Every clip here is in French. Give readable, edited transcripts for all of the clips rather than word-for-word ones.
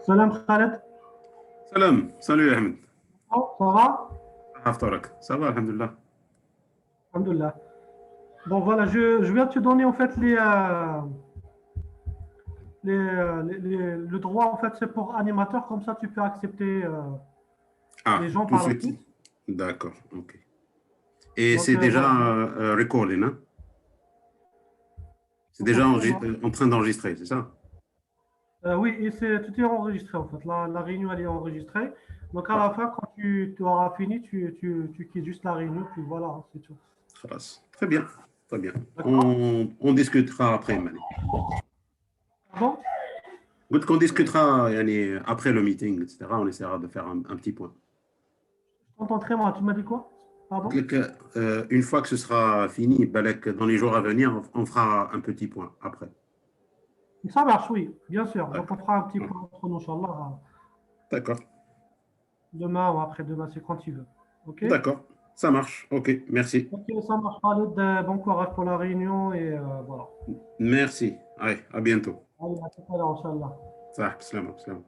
Salam Khaled. Salam, salut Ahmed. Oh, ça va? Ça va, alhamdulillah. Alhamdulillah. Bon, voilà, je viens te donner en fait le droit, en fait, c'est pour animateur, comme ça tu peux accepter Ah, les gens tout de par la suite. suite. D'accord, ok. Et Donc c'est déjà voilà. recording, hein? C'est Donc, déjà actuellement, en train d'enregistrer, c'est ça? oui, et tout est enregistré en fait. La réunion elle est enregistrée. Donc à la Parfait. fin, quand tu auras fini, tu quittes juste la réunion, puis voilà, hein, c'est tout. Khalas. Très bien, très bien. D'accord? On discutera après, Mani. Bon? Qu'on discutera yani, après le meeting, etc. On essaiera de faire un petit point. Je t'entends très mal. Tu m'as dit quoi? Pardon? Une fois que ce sera fini, balak, dans les jours à venir, on fera un petit point après. Ça marche, oui, bien sûr. Donc on D'accord. fera un petit point entre nous, Inch'Allah, D'accord. demain ou après-demain, c'est quand tu veux. OK? D'accord. Ça marche. Ok, merci. Ok, ça marche, Khaled. Bon courage pour la réunion et voilà. Merci. Allez, à bientôt. Allez, à tout à l'heure, Inch'Allah. Salam, salam.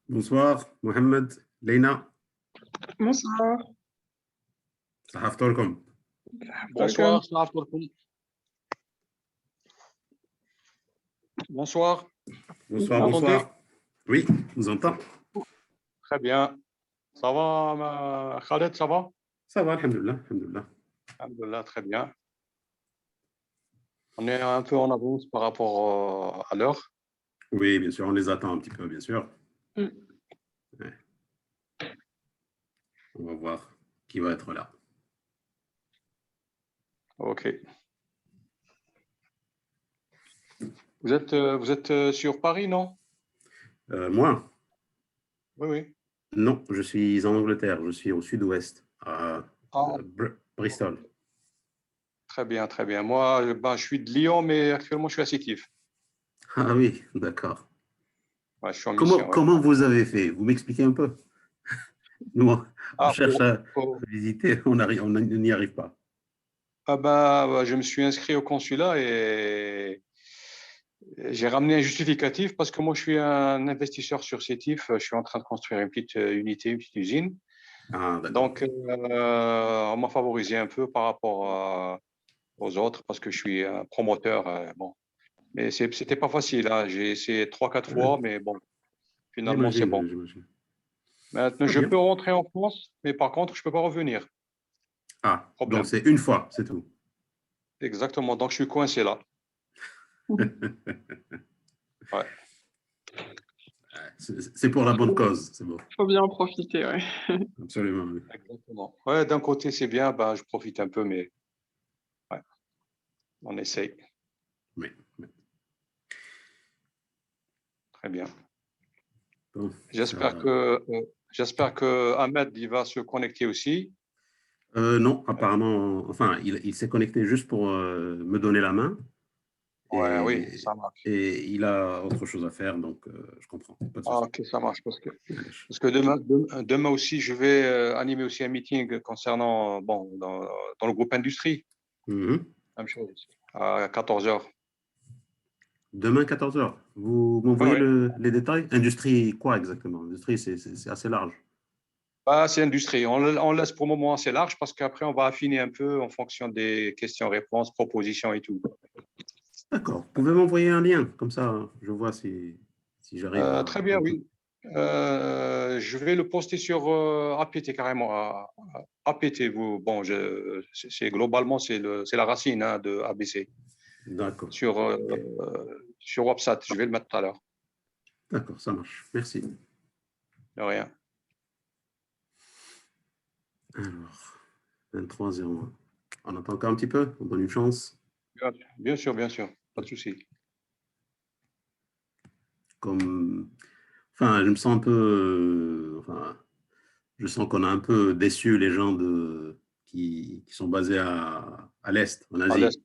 Bonsoir, Mohamed, Leina, Bonsoir. صحة فطوركم. Bonsoir, salam alaikum. Bonsoir, Bonsoir, Vous m'entendez? bonsoir. Oui, je vous entends. très bien. Ça va, Khaled, ça va? Ça va, alhamdoulilah, alhamdoulilah. Alhamdulillah, très bien. On est un peu en avance par rapport à l'heure. Oui, bien sûr, on les attend un petit peu, bien sûr. Mm. Ouais. On va voir qui va être là. OK. Vous êtes sur Paris, non? Moi, Oui, oui. non, je suis en Angleterre, je suis au sud-ouest, à Ah, Bristol. très bien, très bien. Moi, je suis de Lyon, mais actuellement, je suis à Sétif. Ah oui, d'accord. Ouais, je suis en Comment, mission, ouais. comment vous avez fait? Vous m'expliquez un peu? Nous, on Ah, cherche à pour- visiter, on n'y arrive pas. je me suis inscrit au consulat et j'ai ramené un justificatif parce que moi, je suis un investisseur sur Sétif. Je suis en train de construire une petite unité, une petite usine. Ah, d'accord. Donc, on m'a favorisé un peu par rapport aux autres parce que je suis un promoteur. Bon. Mais c'était pas facile, hein. J'ai essayé 3-4 fois, mais bon, finalement, c'est bon. J'imagine. Maintenant, Très je bien. peux rentrer en France, mais par contre, je peux pas revenir. Ah, Problème. donc c'est une fois, c'est tout. Exactement. Donc, je suis coincé là. Ouais. C'est pour la bonne cause, c'est bon. Faut bien en profiter, ouais. Absolument. Oui. Exactement. Ouais, d'un côté, c'est bien, je profite un peu, mais ouais, on essaye. Oui, oui. Très bien. Bon, J'espère ça- que Ahmed il va se connecter aussi. non, apparemment, enfin, il s'est connecté juste pour me donner la main Ouais, oui, et, ça marche. et il a autre chose à faire, donc je comprends. Pas de Ah, souci. ok, ça marche Allez. parce que demain aussi, je vais animer aussi un meeting concernant dans le groupe industrie, Mhm. même chose, à 14 heures. Demain, 14 heures. Vous Oui, m'envoyez oui. les détails? Industrie, quoi exactement? Industrie, c'est assez large. C'est industrie. On laisse pour le moment assez large parce qu'après, on va affiner un peu en fonction des questions-réponses, propositions et tout. D'accord. Vous pouvez m'envoyer un lien, comme ça, je vois si j'arrive Très à bien, un peu. oui. Je vais le poster sur APT carrément. APT, bon, globalement, c'est la racine, hein, de ABC D'accord. sur, sur WhatsApp. Je vais le mettre tout à l'heure. D'accord, ça marche. Merci. De rien. Alors, 23-01. On attend encore un petit peu, on donne une chance. Bien sûr, pas de souci. Enfin, je me sens un peu, enfin, je sens qu'on a un peu déçu les gens qui sont basés à l'Est, en À Asie. l'est.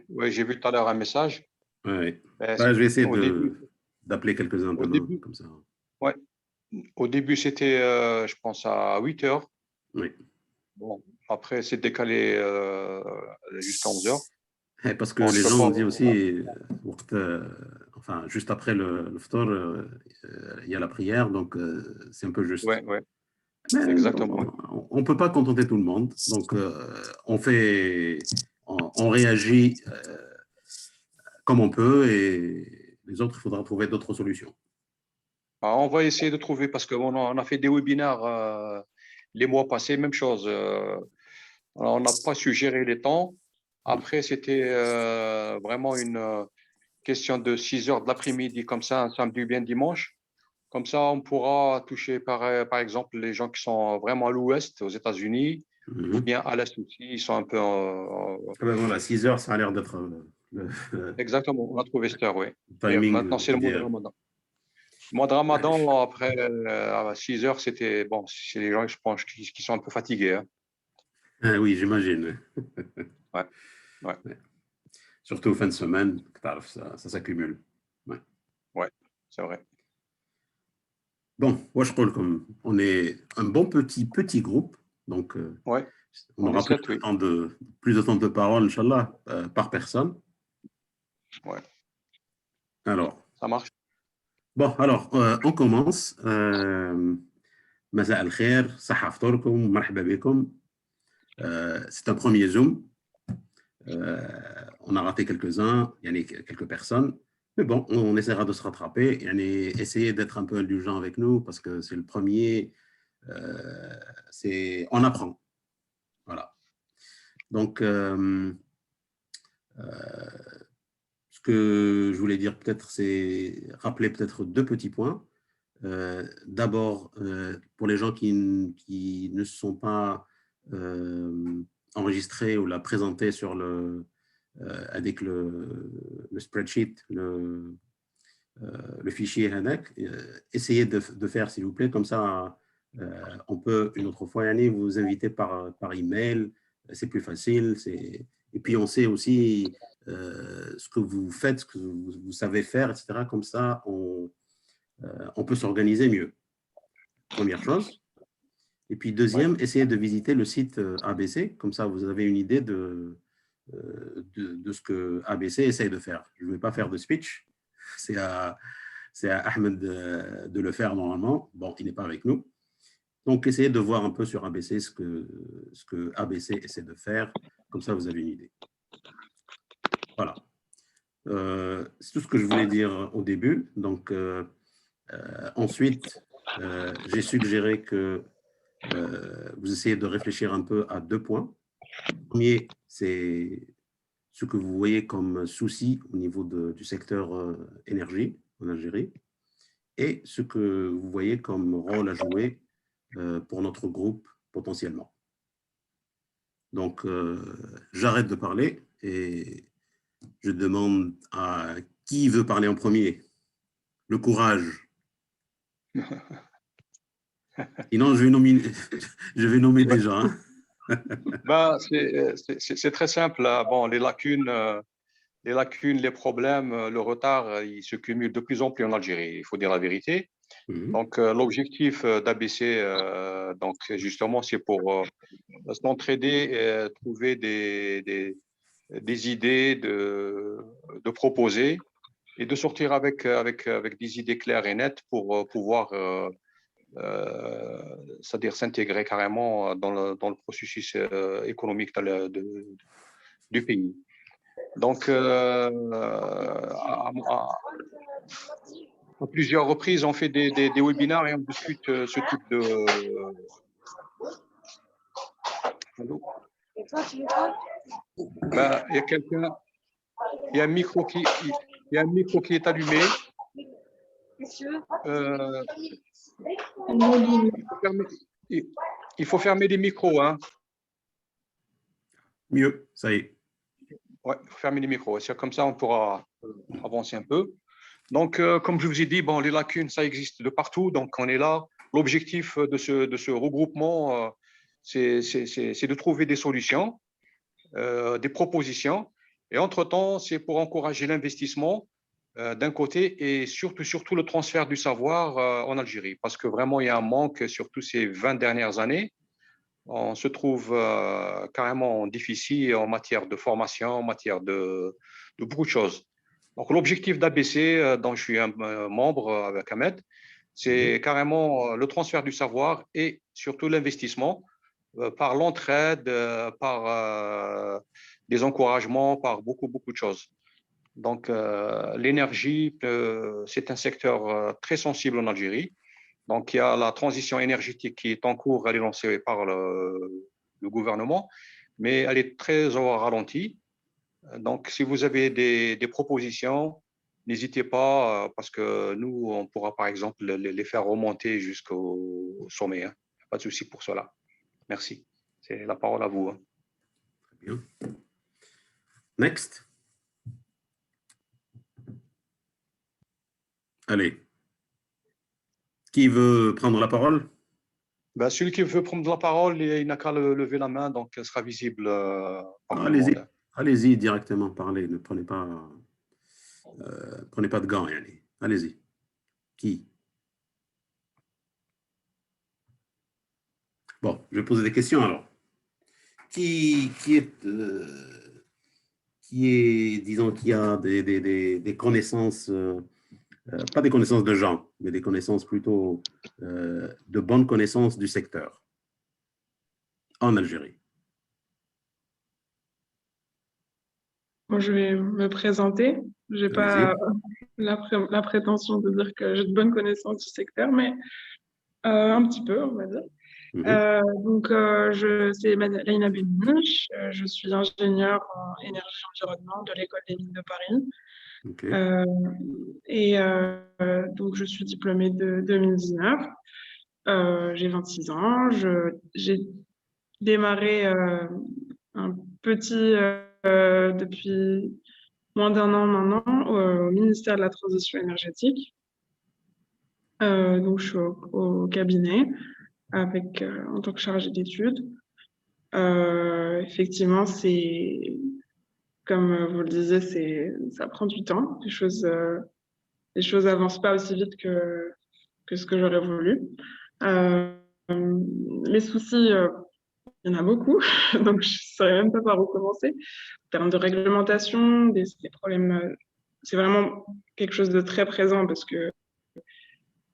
Oui, j'ai vu tout à l'heure un message. Ouais. Ben, Bah, je vais essayer au début, d'appeler quelques-uns au demain, début, comme ça. ouais, au début, c'était, je pense, à 8 heures. Oui. Bon, après, c'est décalé jusqu'à 11 heures. Parce que Bon, je les peux gens pas. ont dit aussi, enfin, juste après le ftor, il y a la prière, donc c'est un peu juste. Ouais, Mais exactement. on ne peut pas contenter tout le monde, donc on réagit comme on peut et les autres, il faudra trouver d'autres solutions. On va essayer de trouver parce qu'on on a fait des webinaires les mois passés, même chose. On n'a pas su gérer les temps. Après, c'était vraiment une question de 6 heures de l'après-midi, comme ça, un samedi ou bien dimanche. Comme ça, on pourra toucher par exemple les gens qui sont vraiment à l'ouest, aux États-Unis, ou Mhm. bien à l'est aussi. Ils sont un peu. Ah ben voilà, 6 heures, ça a l'air d'être le Exactement, on a trouvé cette heure, oui. Et maintenant, timing c'est le mois de idéal. Ramadan. Le mois de Ramadan, après à 6 heures, c'était. Bon, c'est les gens, je pense, qui sont un peu fatigués, hein. Ah oui, j'imagine. Ouais, ouais, Ouais. Surtout fin de semaine, ça s'accumule. Ouais. ouais, c'est vrai. Bon, moi je trouve comme on est un bon petit groupe, donc Ouais, On On aura est 7, oui. plus de temps de parole, Inch'Allah, par personne. Ouais. Alors, Ça marche. bon, alors, on commence. Masa al-khair, saha ftorkum, marhaba bikum. C'est un premier Zoom. On a raté quelques-uns, il y a quelques personnes. Mais bon, on essaiera de se rattraper. Essayer d'être un peu indulgent avec nous parce que c'est le premier. On apprend. Voilà. Donc, ce que je voulais dire peut-être, c'est rappeler peut-être deux petits points. D'abord, pour les gens qui ne se sont pas enregistrés ou la présentés avec le spreadsheet, le fichier HANAC, essayez de faire, s'il vous plaît, comme ça, on peut une autre fois, Yannick, vous inviter par email, c'est plus facile. Et puis, on sait aussi ce que vous faites, ce que vous savez faire, etc. Comme ça, on peut s'organiser mieux. Première chose. Et puis, deuxième, essayez de visiter le site ABC. Comme ça, vous avez une idée de ce que ABC essaye de faire. Je ne vais pas faire de speech. C'est à Ahmed de le faire normalement. Bon, il n'est pas avec nous. Donc, essayez de voir un peu sur ABC ce que ABC essaie de faire. Comme ça, vous avez une idée. Voilà. C'est tout ce que je voulais dire au début. Donc, ensuite, j'ai suggéré que vous essayez de réfléchir un peu à deux points. Le premier, c'est ce que vous voyez comme souci au niveau du secteur énergie en Algérie et ce que vous voyez comme rôle à jouer pour notre groupe potentiellement. Donc, j'arrête de parler et je demande à qui veut parler en premier. Le courage. Sinon, je vais nommer des gens. Ben, c'est très simple, là. Bon, les lacunes, les problèmes, le retard, ils se cumulent de plus en plus en Algérie, il faut dire la vérité. Donc, l'objectif d'ABC, donc, justement, c'est pour s'entraider, trouver des idées, de proposer et de sortir avec des idées claires et nettes pour pouvoir c'est-à-dire s'intégrer carrément dans le processus économique du pays. Donc, à plusieurs reprises, on fait des webinaires et on discute ce type de... Allô? Ben, il y a quelqu'un, il y a un micro qui est allumé. Il faut fermer les micros, hein. Mieux, ça y est. Ouais, il faut fermer les micros. C'est comme ça, on pourra avancer un peu. Donc, comme je vous ai dit, bon, les lacunes, ça existe de partout. Donc, on est là. L'objectif de ce regroupement, c'est de trouver des solutions, des propositions. Et entre-temps, c'est pour encourager l'investissement d'un côté et surtout le transfert du savoir en Algérie. Parce que vraiment, il y a un manque, surtout ces 20 dernières années. On se trouve carrément difficile en matière de formation, en matière de beaucoup de choses. Donc, l'objectif d'ABC, dont je suis un membre avec Ahmed, c'est carrément le transfert du savoir et surtout l'investissement par l'entraide, par des encouragements, par beaucoup de choses. Donc, l'énergie, c'est un secteur très sensible en Algérie. Donc, il y a la transition énergétique qui est en cours, elle est lancée par le gouvernement, mais elle est très au ralenti. Donc, si vous avez des propositions, n'hésitez pas, parce que nous, on pourra par exemple les faire remonter jusqu'au sommet. Hein. Pas de souci pour cela. Merci. C'est la parole à vous. Hein. Très bien. Next. Allez. Qui veut prendre la parole? Ben, celui qui veut prendre la parole, il n'a qu'à lever la main, donc elle sera visible par tout le Allez-y, monde. allez-y directement, parlez. Ne prenez pas de gants. Allez-y. Qui? Bon, je vais poser des questions alors. disons, qui a des connaissances, pas des connaissances de gens, mais des connaissances plutôt, de bonnes connaissances du secteur en Algérie? Bon, je vais me présenter. Je n'ai Allez-y. pas la prétention de dire que j'ai de bonnes connaissances du secteur, mais un petit peu, on va dire. Donc, c'est Laïna Benich. Je suis ingénieure en énergie et environnement de l'École des mines de Paris. Ok. Donc, je suis diplômée de 2019. J'ai 26 ans. J'ai démarré un petit depuis moins d'un an maintenant au ministère de la Transition énergétique. Donc, je suis au cabinet avec, en tant que chargée d'études. Effectivement, comme vous le disiez, ça prend du temps. Les choses avancent pas aussi vite que ce que j'aurais voulu. Les soucis, il y en a beaucoup, donc je ne saurais même pas par où commencer. En termes de réglementation, des problèmes, c'est vraiment quelque chose de très présent parce que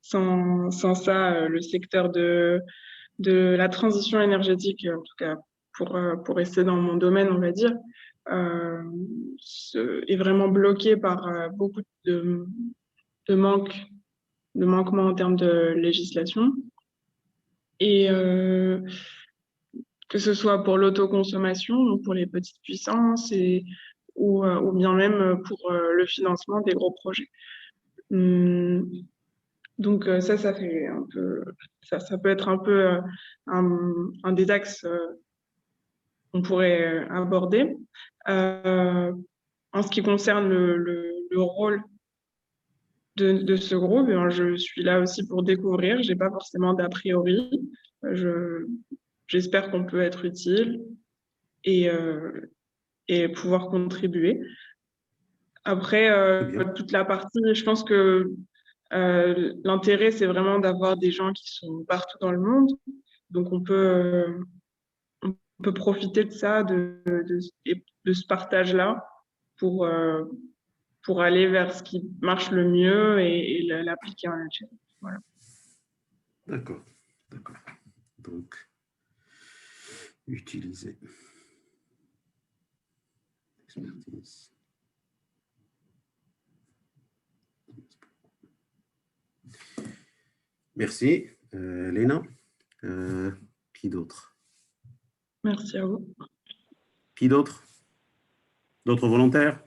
sans ça, le secteur de la transition énergétique, en tout cas pour rester dans mon domaine, on va dire, est vraiment bloqué par beaucoup de manquements en termes de législation. Et que ce soit pour l'autoconsommation, donc pour les petites puissances, ou bien même pour le financement des gros projets. Donc ça fait un peu, ça peut être un peu un des axes qu'on pourrait aborder. En ce qui concerne le rôle de ce groupe, je suis là aussi pour découvrir. J'ai pas forcément d'a priori. J'espère qu'on peut être utile et pouvoir contribuer. Après, toute la partie, je pense que l'intérêt, c'est vraiment d'avoir des gens qui sont partout dans le monde. Donc, on peut profiter de ça, de ce partage-là pour aller vers ce qui marche le mieux et l'appliquer en Algérie. Voilà. D'accord. Donc, utiliser. Expertise. Merci. Léna, qui d'autre? Merci à vous. Qui d'autre? D'autres volontaires?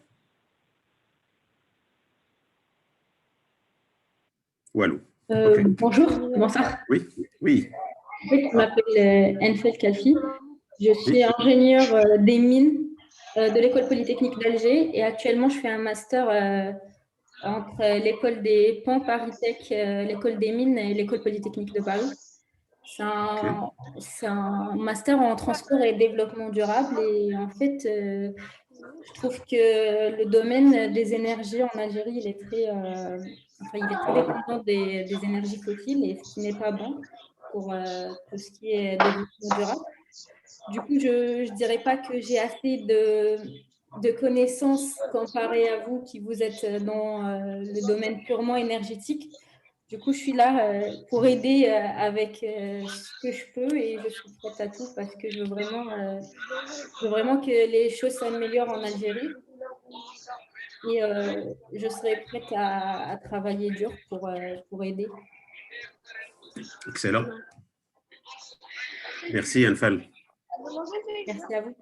Walou. Okay. Bonjour, bonsoir. Oui. En fait, je m'appelle Enfel Kalfi. Je suis ingénieure des mines de l'École polytechnique d'Alger et actuellement, je fais un master entre l'École des ponts Paris-Tech, l'École des mines et l'École polytechnique de Paris. C'est un master en transport et développement durable et en fait, je trouve que le domaine des énergies en Algérie, il est très dépendant des énergies fossiles et ce qui n'est pas bon pour tout ce qui est développement durable. Du coup, je ne dirais pas que j'ai assez de connaissances comparées à vous qui vous êtes dans le domaine purement énergétique. Du coup, je suis là pour aider avec ce que je peux et je suis prête à tout parce que je veux vraiment que les choses s'améliorent en Algérie. Et je serai prête à travailler dur pour aider. Excellent. Merci, Enfel. Merci à vous.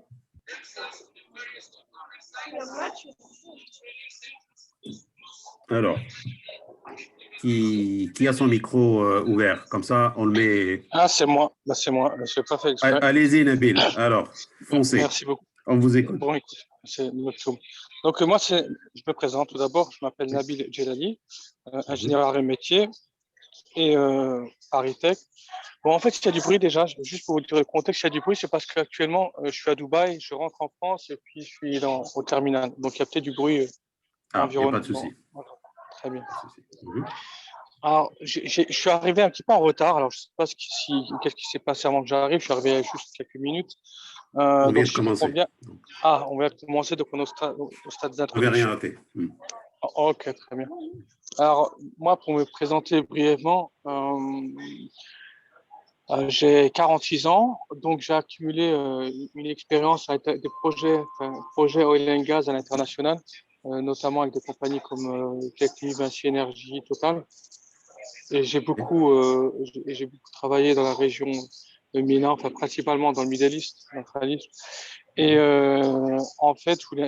Alors, qui a son micro ouvert? Comme ça, on le met. Ah, c'est moi. C'est moi. Je n'ai pas fait exprès. Allez-y, Nabil. Alors, foncez. Merci beaucoup. On vous écoute. Bon, c'est Moktoum. Donc, moi, je me présente tout d'abord. Je m'appelle Nabil Djelali, ingénieur arts et métiers et Paris-Tech. Bon, en fait, il y a du bruit déjà. Juste pour vous dire le contexte, il y a du bruit. C'est parce qu'actuellement, je suis à Dubaï, je rentre en France et puis je suis au terminal. Donc, il y a peut-être du bruit Il n'y a environnement. pas de souci. Voilà. Très bien. Alors, je suis arrivé un petit peu en retard. Alors, je ne sais pas qu'est-ce qui s'est passé avant que j'arrive. Je suis arrivé il y a juste quelques minutes. On vient Donc, de si je comprends commencer. bien. Donc, Ah, on vient de commencer, donc on est au stade vous n'avez rien d'introduction. raté. Ok, très bien. Alors, moi, pour me présenter brièvement, j'ai 46 ans, donc j'ai accumulé une expérience avec des projets oil and gas à l'international, notamment avec des compagnies comme Technip, Vinci Energy, Total. Et j'ai beaucoup travaillé dans la région de MENA, enfin principalement dans le Middle East, dans le Khalid. Et en fait, toutes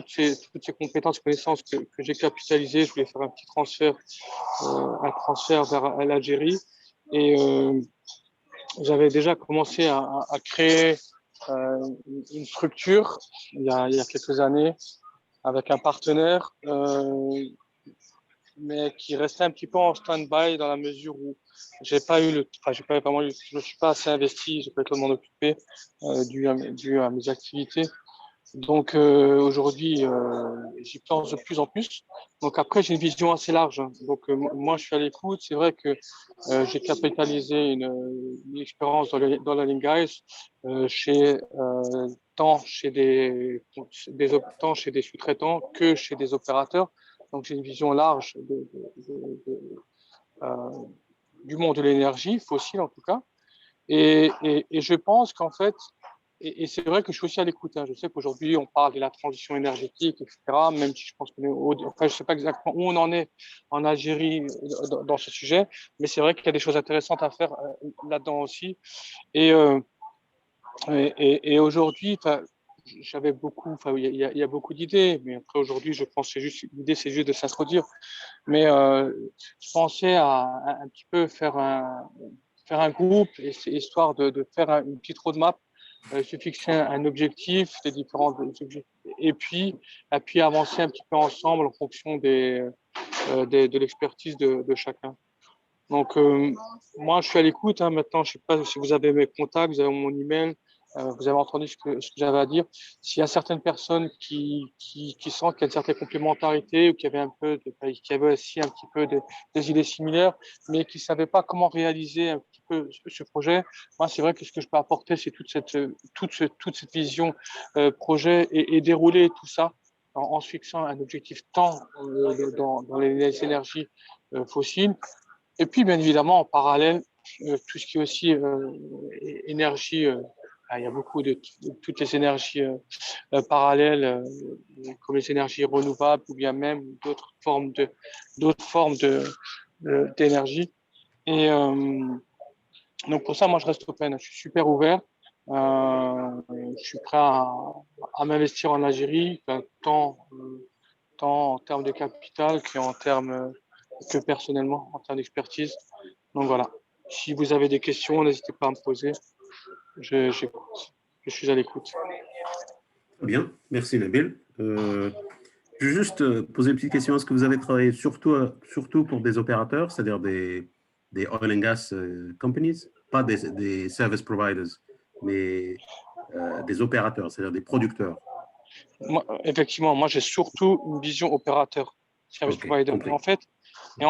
ces compétences, connaissances que j'ai capitalisées, je voulais faire un transfert vers l'Algérie. Et j'avais déjà commencé à créer une structure il y a quelques années avec un partenaire, mais qui restait un petit peu en stand-by dans la mesure où j'ai pas vraiment je me suis pas assez investi, j'ai pas eu le temps de m'en occuper dû à mes activités. Donc aujourd'hui, j'y pense de plus en plus. Donc après, j'ai une vision assez large, hein. Donc moi, je suis à l'écoute. C'est vrai que j'ai capitalisé une expérience dans l'oil and gas, tant tant chez des sous-traitants que chez des opérateurs. Donc j'ai une vision large euh, du monde de l'énergie fossile en tout cas. Et je pense qu'en fait, et c'est vrai que je suis aussi à l'écoute, hein. Je sais qu'aujourd'hui, on parle de la transition énergétique, etc., même si je pense enfin, je sais pas exactement où on en est en Algérie dans ce sujet, mais c'est vrai qu'il y a des choses intéressantes à faire là-dedans aussi. Et, et aujourd'hui, il y a beaucoup d'idées, mais après aujourd'hui, je pense que l'idée, c'est juste de s'introduire. Mais je pensais à un petit peu faire un groupe, histoire de faire une petite roadmap, se fixer un objectif, des différents objectifs, et puis avancer un petit peu ensemble en fonction de l'expertise de chacun. Donc, moi, je suis à l'écoute, hein. Maintenant, je sais pas si vous avez mes contacts, vous avez mon email, vous avez entendu ce que j'avais à dire. S'il y a certaines personnes qui sentent qu'il y a une certaine complémentarité ou qui avaient qui avaient aussi un petit peu des idées similaires, mais qui ne savaient pas comment réaliser un petit peu ce projet, moi, c'est vrai que ce que je peux apporter, c'est toute cette vision projet et dérouler tout ça en se fixant un objectif tant dans les énergies fossiles. Et puis, bien évidemment, en parallèle, tout ce qui est aussi énergie, il y a beaucoup de toutes les énergies parallèles, comme les énergies renouvelables ou bien même d'autres formes d'énergie. Et donc, pour ça, moi, je reste open. Je suis super ouvert. Je suis prêt à m'investir en Algérie, tant en termes de capital que personnellement, en termes d'expertise. Donc voilà. Si vous avez des questions, n'hésitez pas à me poser. J'écoute. Je suis à l'écoute. Très bien, merci Nabil. Je vais juste poser une petite question. Est-ce que vous avez travaillé surtout pour des opérateurs, c'est-à-dire des oil and gas companies, pas des service providers, mais des opérateurs, c'est-à-dire des producteurs? Effectivement, moi j'ai surtout une vision opérateur, service Ok, provider. compris. En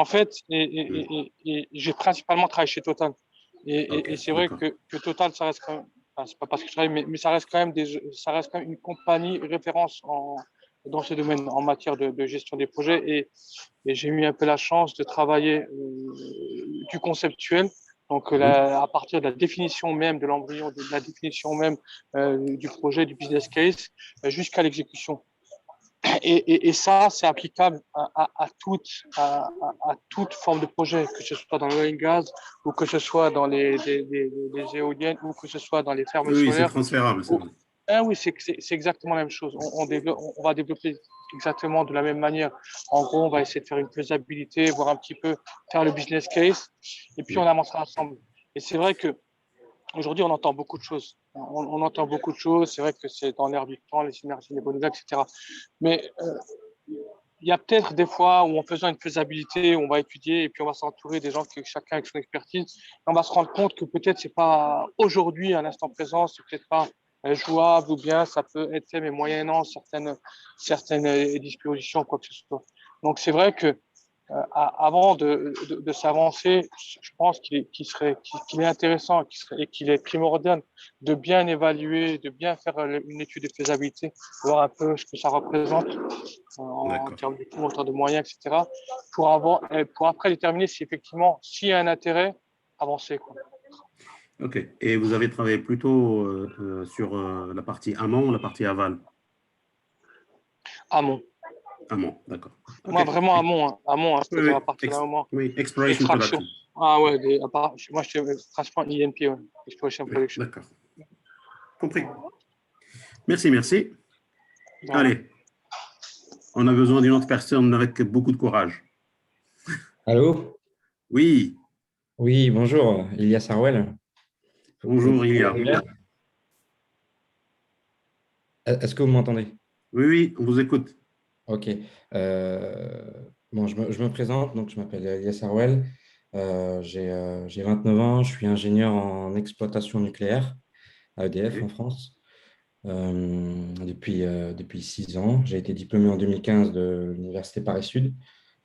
fait, j'ai principalement travaillé chez Total. Et c'est vrai que Total, ça reste quand même, enfin, c'est pas parce que je travaille, mais ça reste quand même une compagnie référence dans ce domaine en matière de gestion des projets. Et j'ai eu un peu la chance de travailler du conceptuel. Donc, à partir de la définition même de l'embryon, de la définition même du projet, du business case, jusqu'à l'exécution. Et ça, c'est applicable à toute forme de projet, que ce soit dans l'oil and gas, ou que ce soit dans les éoliennes, ou que ce soit dans les fermes Oui, c'est solaires. transférable, c'est vrai. Oui, c'est exactement la même chose. On va développer exactement de la même manière. En gros, on va essayer de faire une faisabilité, voir un petit peu, faire le business case, et puis on avancera ensemble. Et c'est vrai que aujourd'hui, on entend beaucoup de choses. On entend beaucoup de choses. C'est vrai que c'est dans l'air du temps, les synergies, les bonnes idées, etc. Mais il y a peut-être des fois où en faisant une faisabilité, on va étudier et puis on va s'entourer des gens qui chacun avec son expertise. On va se rendre compte que peut-être c'est pas aujourd'hui, à l'instant présent, c'est peut-être pas jouable ou bien ça peut être fait, mais moyennant certaines dispositions, quoi que ce soit. Donc c'est vrai que avant de s'avancer, je pense qu'il est intéressant et qu'il est primordial de bien évaluer, de bien faire une étude de faisabilité, voir un peu ce que ça représente en D'accord. termes de coûts, en termes de moyens, etc., pour après déterminer si effectivement, s'il y a un intérêt, avancer, quoi. OK. Et vous avez travaillé plutôt sur la partie amont ou la partie aval? Amont. Amont, d'accord. OK. Moi, vraiment amont, hein. Amont, hein, Oui, c'est-à-dire à partir d'un moment. oui, exploration Extraction. production. Ah ouais, moi, je fais principalement INP, ouais. Exploration Oui, Production. d'accord. Compris. Merci, merci. Voilà. Allez, on a besoin d'une autre personne avec beaucoup de courage. Allô? Oui, Oui, bonjour, Elias Harwell. Vous bonjour, m'entendez Ilia. bien? Est-ce que vous m'entendez? Oui, oui, on vous écoute. Ok. Bon, je me présente, donc je m'appelle Elias Harwell. J'ai 29 ans, je suis ingénieur en exploitation nucléaire à EDF en OK. France depuis 6 ans. J'ai été diplômé en 2015 de l'Université Paris-Sud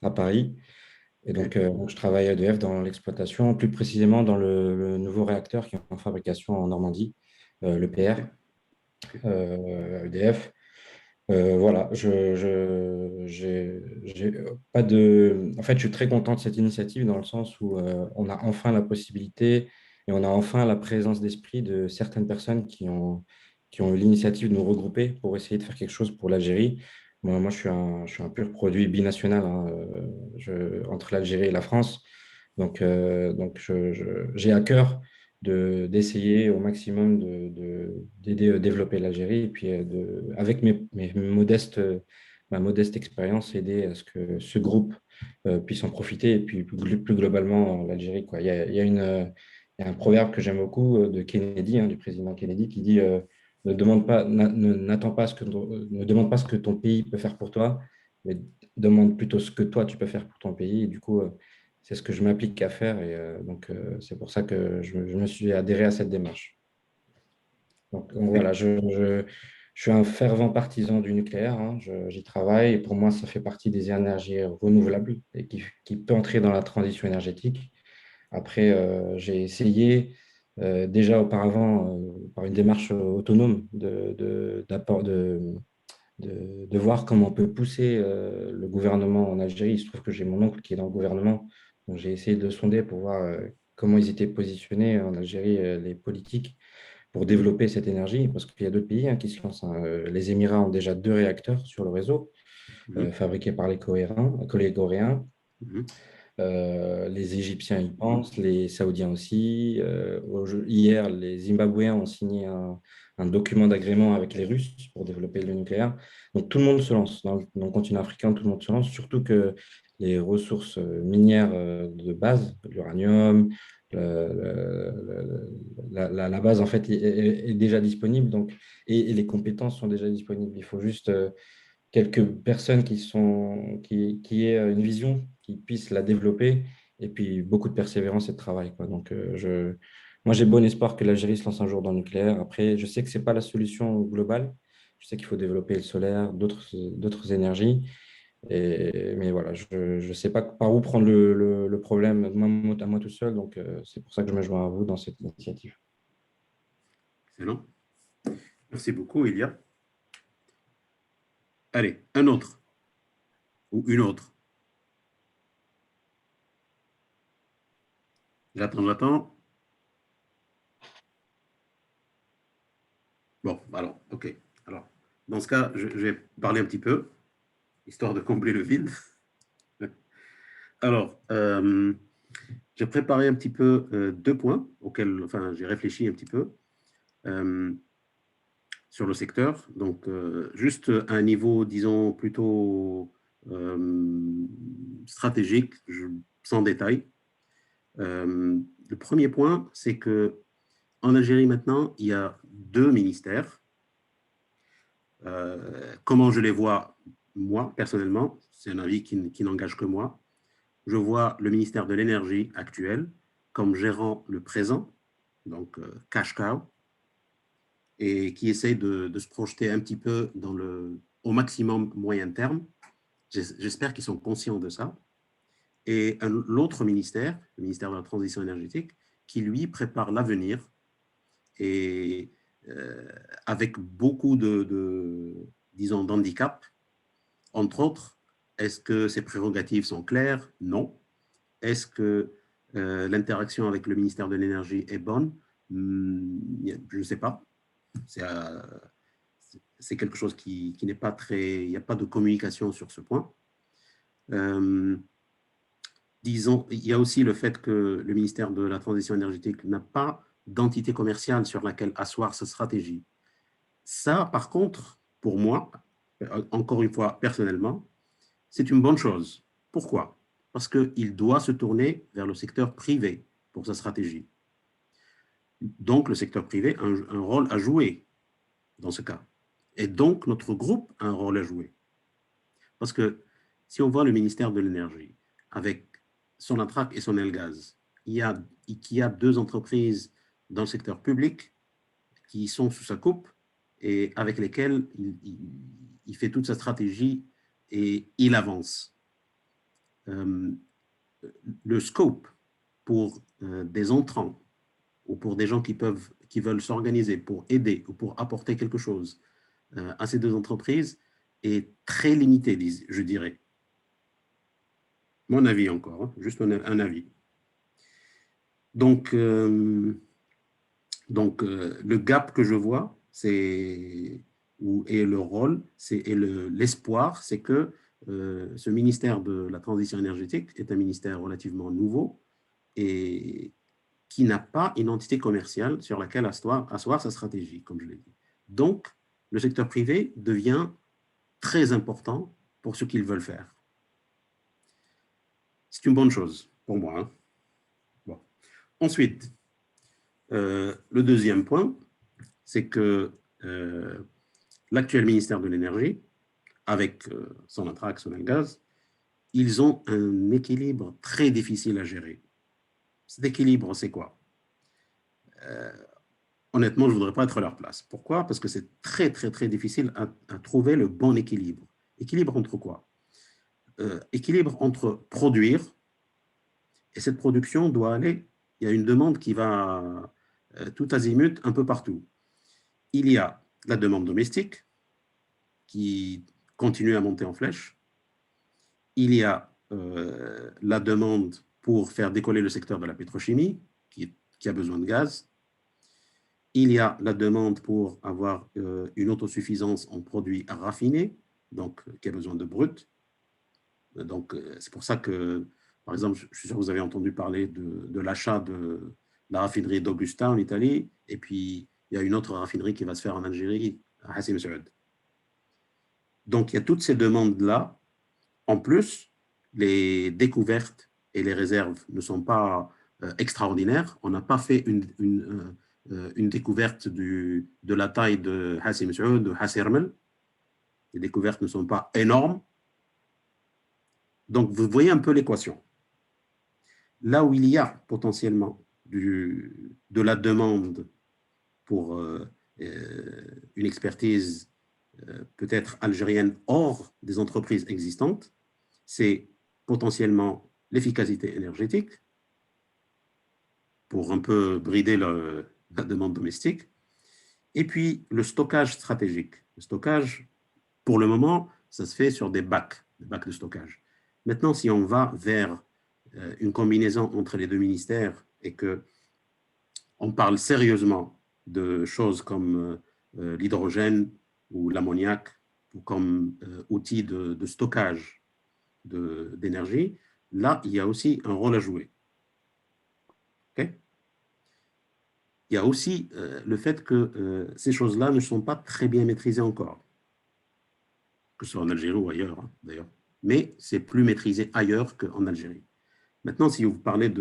à Paris. Et OK. donc, je travaille à EDF dans l'exploitation, plus précisément dans le nouveau réacteur qui est en fabrication en Normandie, OK. l'EPR, OK. à EDF. Voilà, j'ai pas de. En fait, je suis très content de cette initiative dans le sens où on a enfin la possibilité et on a enfin la présence d'esprit de certaines personnes qui ont eu l'initiative de nous regrouper pour essayer de faire quelque chose pour l'Algérie. Moi, je suis un pur produit binational, hein, entre l'Algérie et la France. J'ai à cœur d'essayer au maximum d'aider à développer l'Algérie et puis avec ma modeste expérience, aider à ce que ce groupe puisse en profiter et puis plus globalement l'Algérie, quoi. Il y a un proverbe que j'aime beaucoup de Kennedy, hein, du président Kennedy, qui dit ne demande pas, n'attends pas ne demande pas ce que ton pays peut faire pour toi, mais demande plutôt ce que toi tu peux faire pour ton pays. Et du coup, c'est ce que je m'applique à faire et c'est pour ça que je me suis adhéré à cette démarche. Donc OK. voilà, je suis un fervent partisan du nucléaire, hein, j'y travaille et pour moi, ça fait partie des énergies renouvelables et qui peut entrer dans la transition énergétique. Après, j'ai essayé déjà auparavant, par une démarche autonome, de voir comment on peut pousser le gouvernement en Algérie. Il se trouve que j'ai mon oncle qui est dans le gouvernement, donc j'ai essayé de sonder pour voir comment ils étaient positionnés en Algérie, les politiques, pour développer cette énergie, parce qu'il y a d'autres pays, hein, qui se lancent, hein. Les Émirats ont déjà 2 réacteurs sur le réseau, Mhm. fabriqués par les Coréens. Mhm. Les Égyptiens y pensent, les Saoudiens aussi. Hier, les Zimbabwéens ont signé un document d'agrément avec les Russes pour développer le nucléaire. Donc tout le monde se lance. Dans le continent africain, tout le monde se lance, surtout que les ressources minières de base, l'uranium, la base en fait est déjà disponible, donc, et les compétences sont déjà disponibles. Il faut juste quelques personnes qui aient une vision, qui puissent la développer, et puis beaucoup de persévérance et de travail, quoi. Donc, moi, j'ai bon espoir que l'Algérie se lance un jour dans le nucléaire. Après, je sais que ce n'est pas la solution globale. Je sais qu'il faut développer le solaire, d'autres énergies. Mais voilà, je ne sais pas par où prendre le problème à moi tout seul. Donc, c'est pour ça que je me joins à vous dans cette initiative. Excellent. Merci beaucoup, Ilia. Allez, un autre ou une autre. J'attends. Bon, alors, OK. Alors, dans ce cas, je vais parler un petit peu, histoire de combler le vide. Alors, j'ai préparé un petit peu 2 points auxquels, enfin, j'ai réfléchi un petit peu euh, sur le secteur. Donc, juste à un niveau, disons, plutôt stratégique, sans détail. Le premier point, c'est que en Algérie maintenant, il y a 2 ministères. Comment je les vois, moi, personnellement, c'est un avis qui n'engage que moi. Je vois le ministère de l'Énergie actuel comme gérant le présent, donc cash cow, et qui essaye de se projeter un petit peu au maximum moyen terme. J'espère qu'ils sont conscients de ça. et l'autre ministère, le ministère de la Transition énergétique, qui, lui, prépare l'avenir et avec beaucoup disons, d'handicaps. Entre autres, est-ce que ses prérogatives sont claires? Non. Est-ce que l'interaction avec le ministère de l'Énergie est bonne? Je ne sais pas. C'est quelque chose qui n'est pas très... Il n'y a pas de communication sur ce point. Disons, il y a aussi le fait que le ministère de la Transition énergétique n'a pas d'entité commerciale sur laquelle asseoir sa stratégie. Ça, par contre, pour moi, encore une fois, personnellement, c'est une bonne chose. Pourquoi? Parce qu'il doit se tourner vers le secteur privé pour sa stratégie. Donc, le secteur privé a un rôle à jouer dans ce cas. Et donc, notre groupe a un rôle à jouer. Parce que si on voit le ministère de l'Énergie avec Sonatrach et Sonelgaz, il y a deux entreprises dans le secteur public qui sont sous sa coupe et avec lesquelles il fait toute sa stratégie et il avance. Le scope pour des entrants ou pour des gens qui veulent s'organiser pour aider ou pour apporter quelque chose à ces deux entreprises est très limité, je dirais. Mon avis encore, hein, juste un avis. Donc, le gap que je vois, et le rôle, et l'espoir, c'est que ce ministère de la Transition énergétique est un ministère relativement nouveau et qui n'a pas une entité commerciale sur laquelle asseoir sa stratégie, comme je l'ai dit. Donc, le secteur privé devient très important pour ce qu'ils veulent faire. C'est une bonne chose pour moi. Hein. Bon. Ensuite, le deuxième point, c'est que l'actuel ministère de l'Énergie, avec Sonatrach, Sonelgaz, ils ont un équilibre très difficile à gérer. Cet équilibre, c'est quoi? Honnêtement, je ne voudrais pas être à leur place. Pourquoi? Parce que c'est très, très, très difficile à trouver le bon équilibre. Équilibre entre quoi? Équilibre entre produire, et cette production doit aller, il y a une demande qui va tout azimut un peu partout. Il y a la demande domestique qui continue à monter en flèche. Il y a la demande pour faire décoller le secteur de la pétrochimie qui a besoin de gaz. Il y a la demande pour avoir une autosuffisance en produits raffinés, donc qui a besoin de brut. Donc, c'est pour ça que, par exemple, je suis sûr que vous avez entendu parler de l'achat de la raffinerie d'Augusta en Italie, et puis il y a une autre raffinerie qui va se faire en Algérie, à Hassim Saoud. Donc, il y a toutes ces demandes-là. En plus, les découvertes et les réserves ne sont pas extraordinaires. On n'a pas fait une découverte de la taille de Hassim Saoud, de Hassermel. Les découvertes ne sont pas énormes. Donc, vous voyez un peu l'équation. Là où il y a potentiellement de la demande pour une expertise peut-être algérienne hors des entreprises existantes, c'est potentiellement l'efficacité énergétique pour un peu brider la demande domestique, et puis le stockage stratégique. Le stockage, pour le moment, ça se fait sur des bacs de stockage. Maintenant, si on va vers une combinaison entre les deux ministères et qu'on parle sérieusement de choses comme l'hydrogène ou l'ammoniac ou comme outil de stockage d'énergie, là, il y a aussi un rôle à jouer. Okay? Il y a aussi le fait que ces choses-là ne sont pas très bien maîtrisées encore, que ce soit en Algérie ou ailleurs, hein, d'ailleurs. Mais c'est plus maîtrisé ailleurs qu'en Algérie. Maintenant, si vous parlez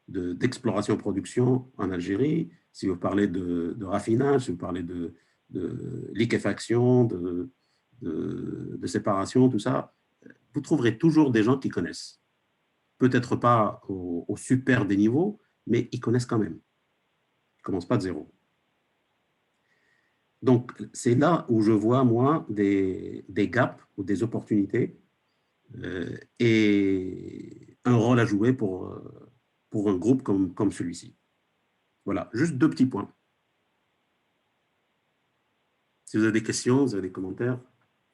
d'exploration-production en Algérie, si vous parlez de raffinage, si vous parlez de liquéfaction, de séparation, tout ça, vous trouverez toujours des gens qui connaissent. Peut-être pas au super des niveaux, mais ils connaissent quand même. Ils ne commencent pas de zéro. Donc, c'est là où je vois, moi, des gaps ou des opportunités et un rôle à jouer pour un groupe comme celui-ci. Voilà, juste 2 petits points. Si vous avez des questions, vous avez des commentaires,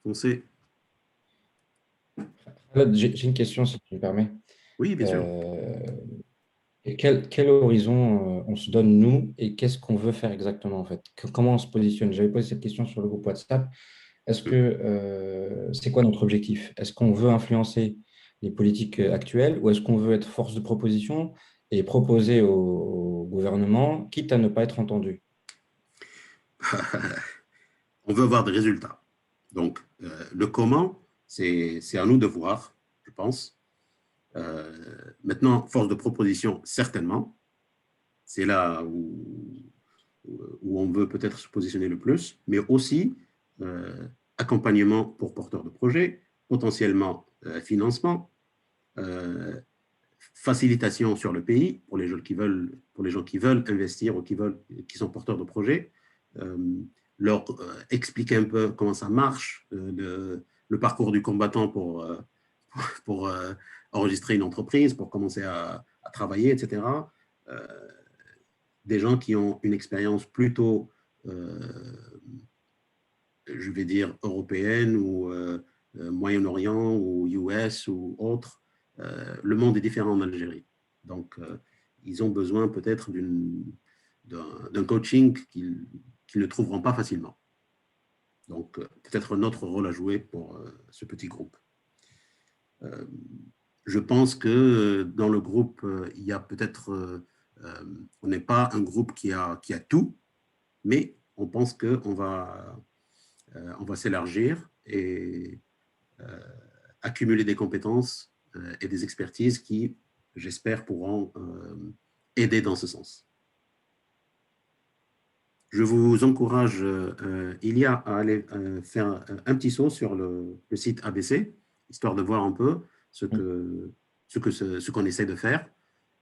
foncez. J'ai une question, si tu me permets. Oui, bien sûr. Et quel horizon on se donne, nous, et qu'est-ce qu'on veut faire exactement, en fait? Comment on se positionne? J'avais posé cette question sur le groupe WhatsApp. Est-ce que c'est quoi notre objectif? Est-ce qu'on veut influencer les politiques actuelles ou est-ce qu'on veut être force de proposition et proposer au gouvernement, quitte à ne pas être entendu? On veut avoir des résultats. Donc, le comment, c'est à nous de voir, je pense. Maintenant, force de proposition, certainement. C'est là où on veut peut-être se positionner le plus, mais aussi accompagnement pour porteurs de projets, potentiellement financement, facilitation sur le pays pour les gens qui veulent investir ou qui sont porteurs de projets, leur expliquer un peu comment ça marche, le parcours du combattant pour enregistrer une entreprise, pour commencer à travailler, etc. Des gens qui ont une expérience plutôt, je vais dire, européenne ou Moyen-Orient ou US ou autre. Le monde est différent en Algérie. Donc, ils ont besoin peut-être d'un coaching qu'ils ne trouveront pas facilement. Donc, peut-être notre rôle à jouer pour ce petit groupe. Je pense que dans le groupe, il y a peut-être, on n'est pas un groupe qui a tout, mais on pense qu'on on va s'élargir et accumuler des compétences et des expertises qui, j'espère, pourront aider dans ce sens. Je vous encourage, Ilia, à aller faire un petit saut sur le site ABC, histoire de voir un peu ce qu'on essaie de faire.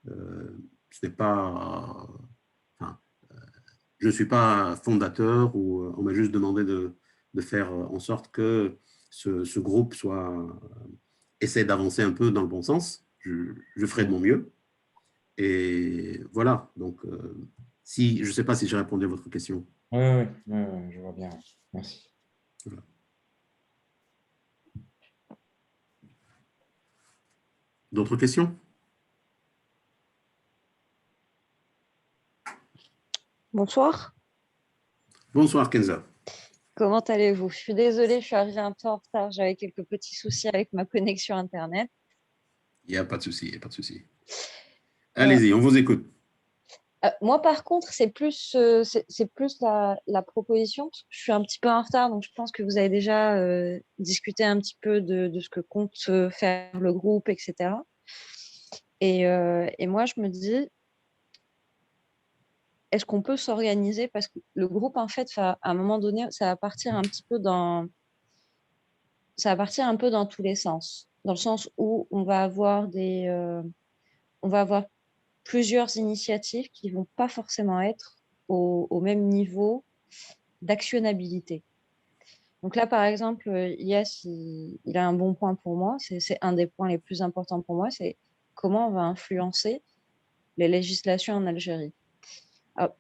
Ce n'est pas... je ne suis pas fondateur ou on m'a juste demandé de faire en sorte que ce groupe essaie d'avancer un peu dans le bon sens. Je ferai de mon mieux. Et voilà, donc je ne sais pas si j'ai répondu à votre question. Oui, je vois bien. Merci. Voilà. D'autres questions? Bonsoir. Bonsoir, Kenza. Comment allez-vous? Je suis désolée, je suis arrivée un peu en retard. J'avais quelques petits soucis avec ma connexion Internet. Il n'y a pas de souci, il n'y a pas de souci. Allez-y, on vous écoute. Moi, par contre, c'est plus la proposition. Parce que je suis un petit peu en retard, donc je pense que vous avez déjà discuté un petit peu de ce que compte faire le groupe, etc. Et moi, je me dis, est-ce qu'on peut s'organiser? Parce que le groupe, en fait, à un moment donné, ça va partir un peu dans tous les sens. Dans le sens où on va avoir plusieurs initiatives qui vont pas forcément être au même niveau d'actionnabilité. Donc là, par exemple, Ilyes, il a un bon point pour moi. C'est un des points les plus importants pour moi. C'est comment on va influencer les législations en Algérie. Alors,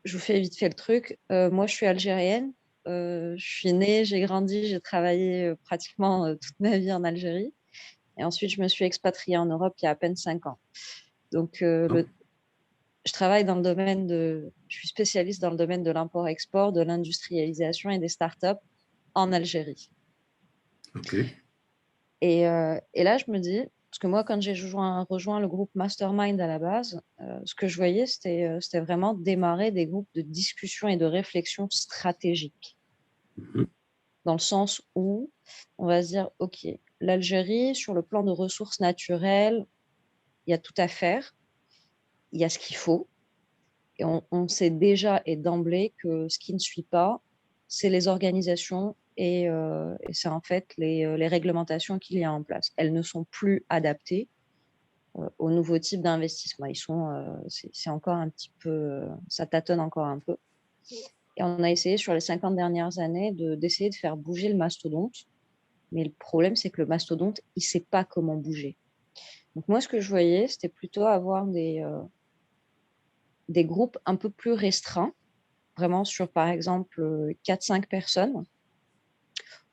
je vous fais vite fait le truc. Moi, je suis algérienne. Je suis née, j'ai grandi, j'ai travaillé pratiquement toute ma vie en Algérie. Et ensuite, je me suis expatriée en Europe il y a à peine 5 ans. Donc, je suis spécialiste dans le domaine de l'import-export, de l'industrialisation et des startups en Algérie. OK. Et là, je me dis, parce que moi, quand j'ai rejoint le groupe Mastermind à la base, ce que je voyais, c'était vraiment démarrer des groupes de discussion et de réflexion stratégique. Dans le sens où on va se dire, OK, l'Algérie, sur le plan de ressources naturelles, il y a tout à faire, il y a ce qu'il faut. Et on sait déjà et d'emblée que ce qui ne suit pas, c'est les organisations et c'est en fait les réglementations qu'il y a en place. Elles ne sont plus adaptées aux nouveaux types d'investissements. C'est encore un petit peu, ça tâtonne encore un peu. Et on a essayé sur les 50 dernières années d'essayer de faire bouger le mastodonte Mais le problème, c'est que le mastodonte, il ne sait pas comment bouger. Donc moi, ce que je voyais, c'était plutôt avoir des groupes un peu plus restreints, vraiment sur, par exemple, 4-5 personnes.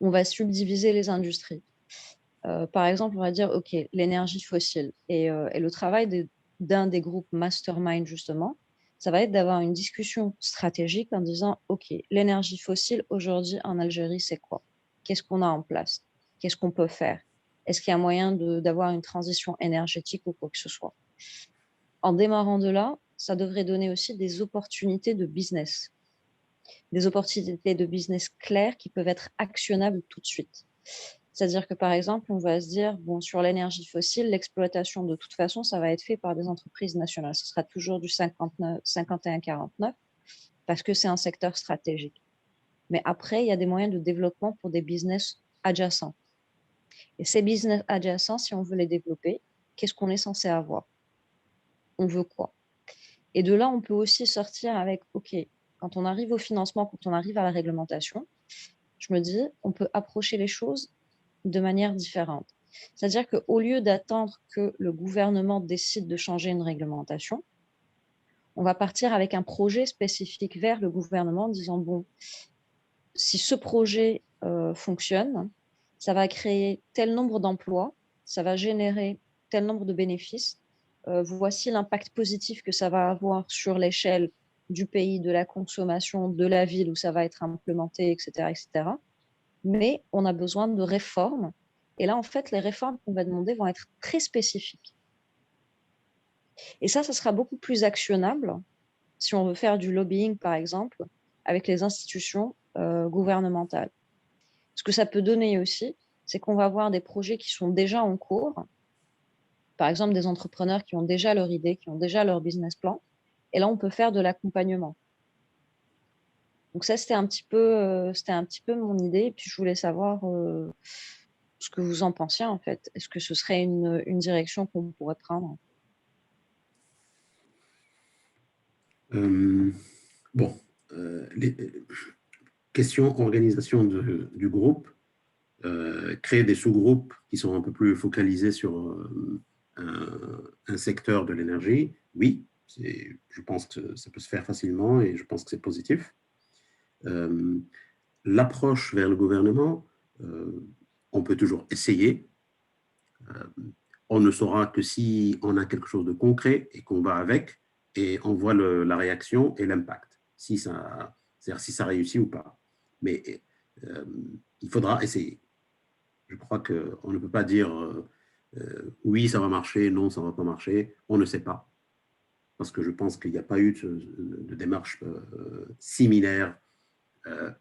On va subdiviser les industries. Par exemple, on va dire, OK, l'énergie fossile. Et le travail d'un des groupes mastermind, justement, ça va être d'avoir une discussion stratégique en disant, OK, l'énergie fossile, aujourd'hui, en Algérie, c'est quoi? Qu'est-ce qu'on a en place? Qu'est-ce qu'on peut faire? Est-ce qu'il y a moyen d'avoir une transition énergétique ou quoi que ce soit? En démarrant de là, ça devrait donner aussi des opportunités de business. Des opportunités de business claires qui peuvent être actionnables tout de suite. C'est-à-dire que, par exemple, on va se dire, bon, sur l'énergie fossile, l'exploitation, de toute façon, ça va être fait par des entreprises nationales. Ce sera toujours du 51-49 parce que c'est un secteur stratégique. Mais après, il y a des moyens de développement pour des business adjacents. Et ces business adjacents, si on veut les développer, qu'est-ce qu'on est censé avoir? On veut quoi? Et de là, on peut aussi sortir avec, OK, quand on arrive au financement, quand on arrive à la réglementation, je me dis, on peut approcher les choses de manière différente. C'est-à-dire qu'au lieu d'attendre que le gouvernement décide de changer une réglementation, on va partir avec un projet spécifique vers le gouvernement en disant, bon, si ce projet fonctionne, ça va créer tel nombre d'emplois, ça va générer tel nombre de bénéfices. Voici l'impact positif que ça va avoir sur l'échelle du pays, de la consommation, de la ville où ça va être implémenté, etc., etc. Mais on a besoin de réformes. Et là, en fait, les réformes qu'on va demander vont être très spécifiques. Et ça sera beaucoup plus actionnable si on veut faire du lobbying, par exemple, avec les institutions gouvernementales. Ce que ça peut donner aussi, c'est qu'on va avoir des projets qui sont déjà en cours, par exemple des entrepreneurs qui ont déjà leur idée, qui ont déjà leur business plan, et là, on peut faire de l'accompagnement. Donc ça, c'était un petit peu mon idée, et puis je voulais savoir ce que vous en pensiez, en fait. Est-ce que ce serait une direction qu'on pourrait prendre? Bon, les questions organisation du groupe, créer des sous-groupes qui sont un peu plus focalisés sur un secteur de l'énergie, oui, je pense que ça peut se faire facilement et je pense que c'est positif. L'approche vers le gouvernement, on peut toujours essayer. On ne saura que si on a quelque chose de concret et qu'on va avec et on voit la réaction et l'impact, c'est-à-dire si ça réussit ou pas. Mais il faudra essayer. Je crois qu'on ne peut pas dire oui, ça va marcher, non, ça ne va pas marcher. On ne sait pas. Parce que je pense qu'il n'y a pas eu de démarche similaire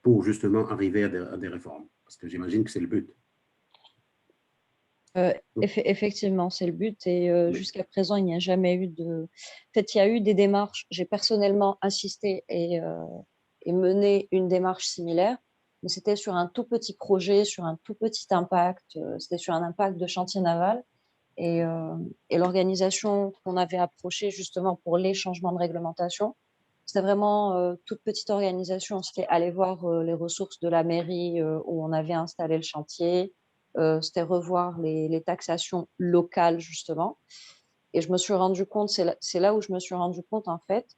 pour justement arriver à des réformes. Parce que j'imagine que c'est le but. Effectivement, c'est le but. Et jusqu'à présent, il n'y a jamais eu de… En fait, il y a eu des démarches. J'ai personnellement assisté et mené une démarche similaire, mais c'était sur un tout petit projet, sur un tout petit impact. C'était sur un impact de chantier naval. Et l'organisation qu'on avait approchée justement pour les changements de réglementation, c'était vraiment toute petite organisation. C'était aller voir les ressources de la mairie où on avait installé le chantier. C'était revoir les taxations locales, justement. Et je me suis rendu compte, c'est là où je me suis rendu compte, en fait,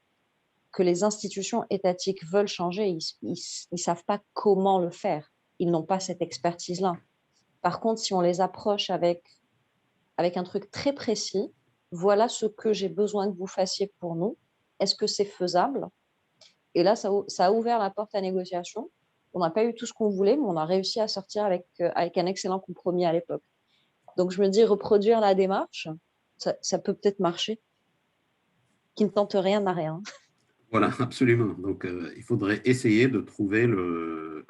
que les institutions étatiques veulent changer. Ils ne savent pas comment le faire. Ils n'ont pas cette expertise-là. Par contre, si on les approche avec un truc très précis, voilà ce que j'ai besoin que vous fassiez pour nous. Est-ce que c'est faisable? Et là, ça a ouvert la porte à négociation. On n'a pas eu tout ce qu'on voulait, mais on a réussi à sortir avec un excellent compromis à l'époque. Donc, je me dis, reproduire la démarche, ça peut peut-être marcher. Qui ne tente rien n'a rien. Voilà, absolument. Donc, il faudrait essayer de trouver le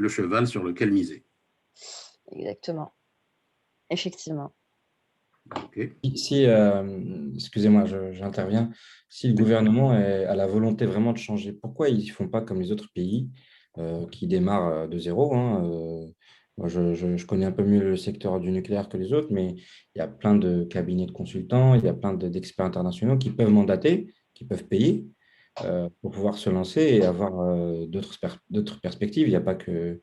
cheval sur lequel miser. Exactement. Effectivement. Okay. Si, excusez-moi, j'interviens. Si le gouvernement a la volonté vraiment de changer, pourquoi ils ne font pas comme les autres pays qui démarrent de zéro, hein, moi, je connais un peu mieux le secteur du nucléaire que les autres, mais il y a plein de cabinets de consultants, il y a plein d'experts internationaux qui peuvent mandater, qui peuvent payer pour pouvoir se lancer et avoir d'autres perspectives. Il n'y a pas que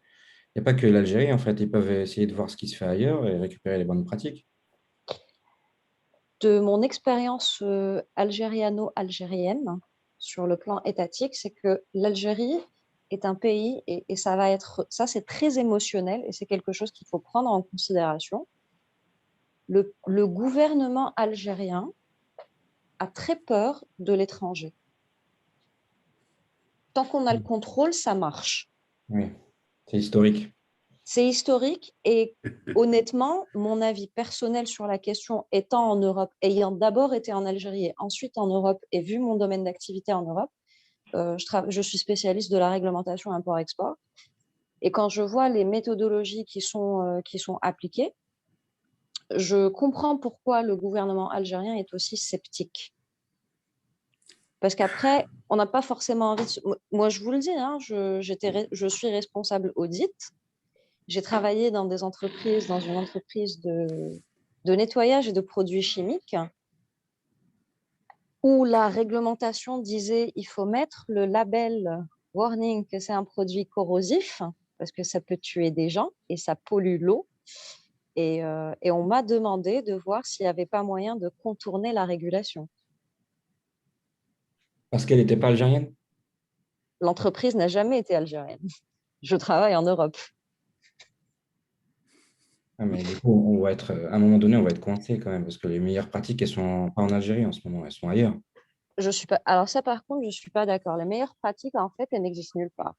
Il n'y a pas que l'Algérie, en fait. Ils peuvent essayer de voir ce qui se fait ailleurs et récupérer les bonnes pratiques. De mon expérience algériano-algérienne sur le plan étatique, c'est que l'Algérie est un pays, et ça va être, ça c'est très émotionnel et c'est quelque chose qu'il faut prendre en considération. Le gouvernement algérien a très peur de l'étranger. Tant qu'on a le contrôle, ça marche. Oui, c'est historique. C'est historique et honnêtement, mon avis personnel sur la question étant en Europe, ayant d'abord été en Algérie et ensuite en Europe et vu mon domaine d'activité en Europe, je suis spécialiste de la réglementation import-export. Et quand je vois les méthodologies qui sont appliquées, je comprends pourquoi le gouvernement algérien est aussi sceptique. Parce qu'après, on n'a pas forcément envie de... Moi, je vous le dis, hein, je suis responsable audit. J'ai travaillé dans une entreprise de nettoyage et de produits chimiques où la réglementation disait il faut mettre le label warning que c'est un produit corrosif parce que ça peut tuer des gens et ça pollue l'eau. Et on m'a demandé de voir s'il n'y avait pas moyen de contourner la régulation. Parce qu'elle n'était pas algérienne? L'entreprise n'a jamais été algérienne. Je travaille en Europe. Ah, mais du coup, on va être, à un moment donné, on va être coincé quand même, parce que les meilleures pratiques, elles sont pas en Algérie en ce moment, elles sont ailleurs. Je suis pas... Alors ça, par contre, je ne suis pas d'accord. Les meilleures pratiques, en fait, elles n'existent nulle part.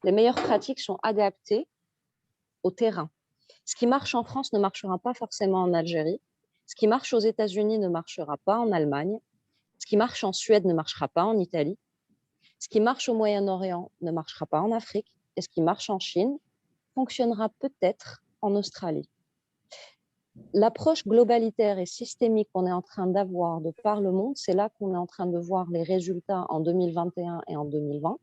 Les meilleures pratiques sont adaptées au terrain. Ce qui marche en France ne marchera pas forcément en Algérie. Ce qui marche aux États-Unis ne marchera pas en Allemagne. Ce qui marche en Suède ne marchera pas en Italie. Ce qui marche au Moyen-Orient ne marchera pas en Afrique. Et ce qui marche en Chine fonctionnera peut-être en Australie. L'approche globalitaire et systémique qu'on est en train d'avoir de par le monde, c'est là qu'on est en train de voir les résultats en 2021 et en 2020.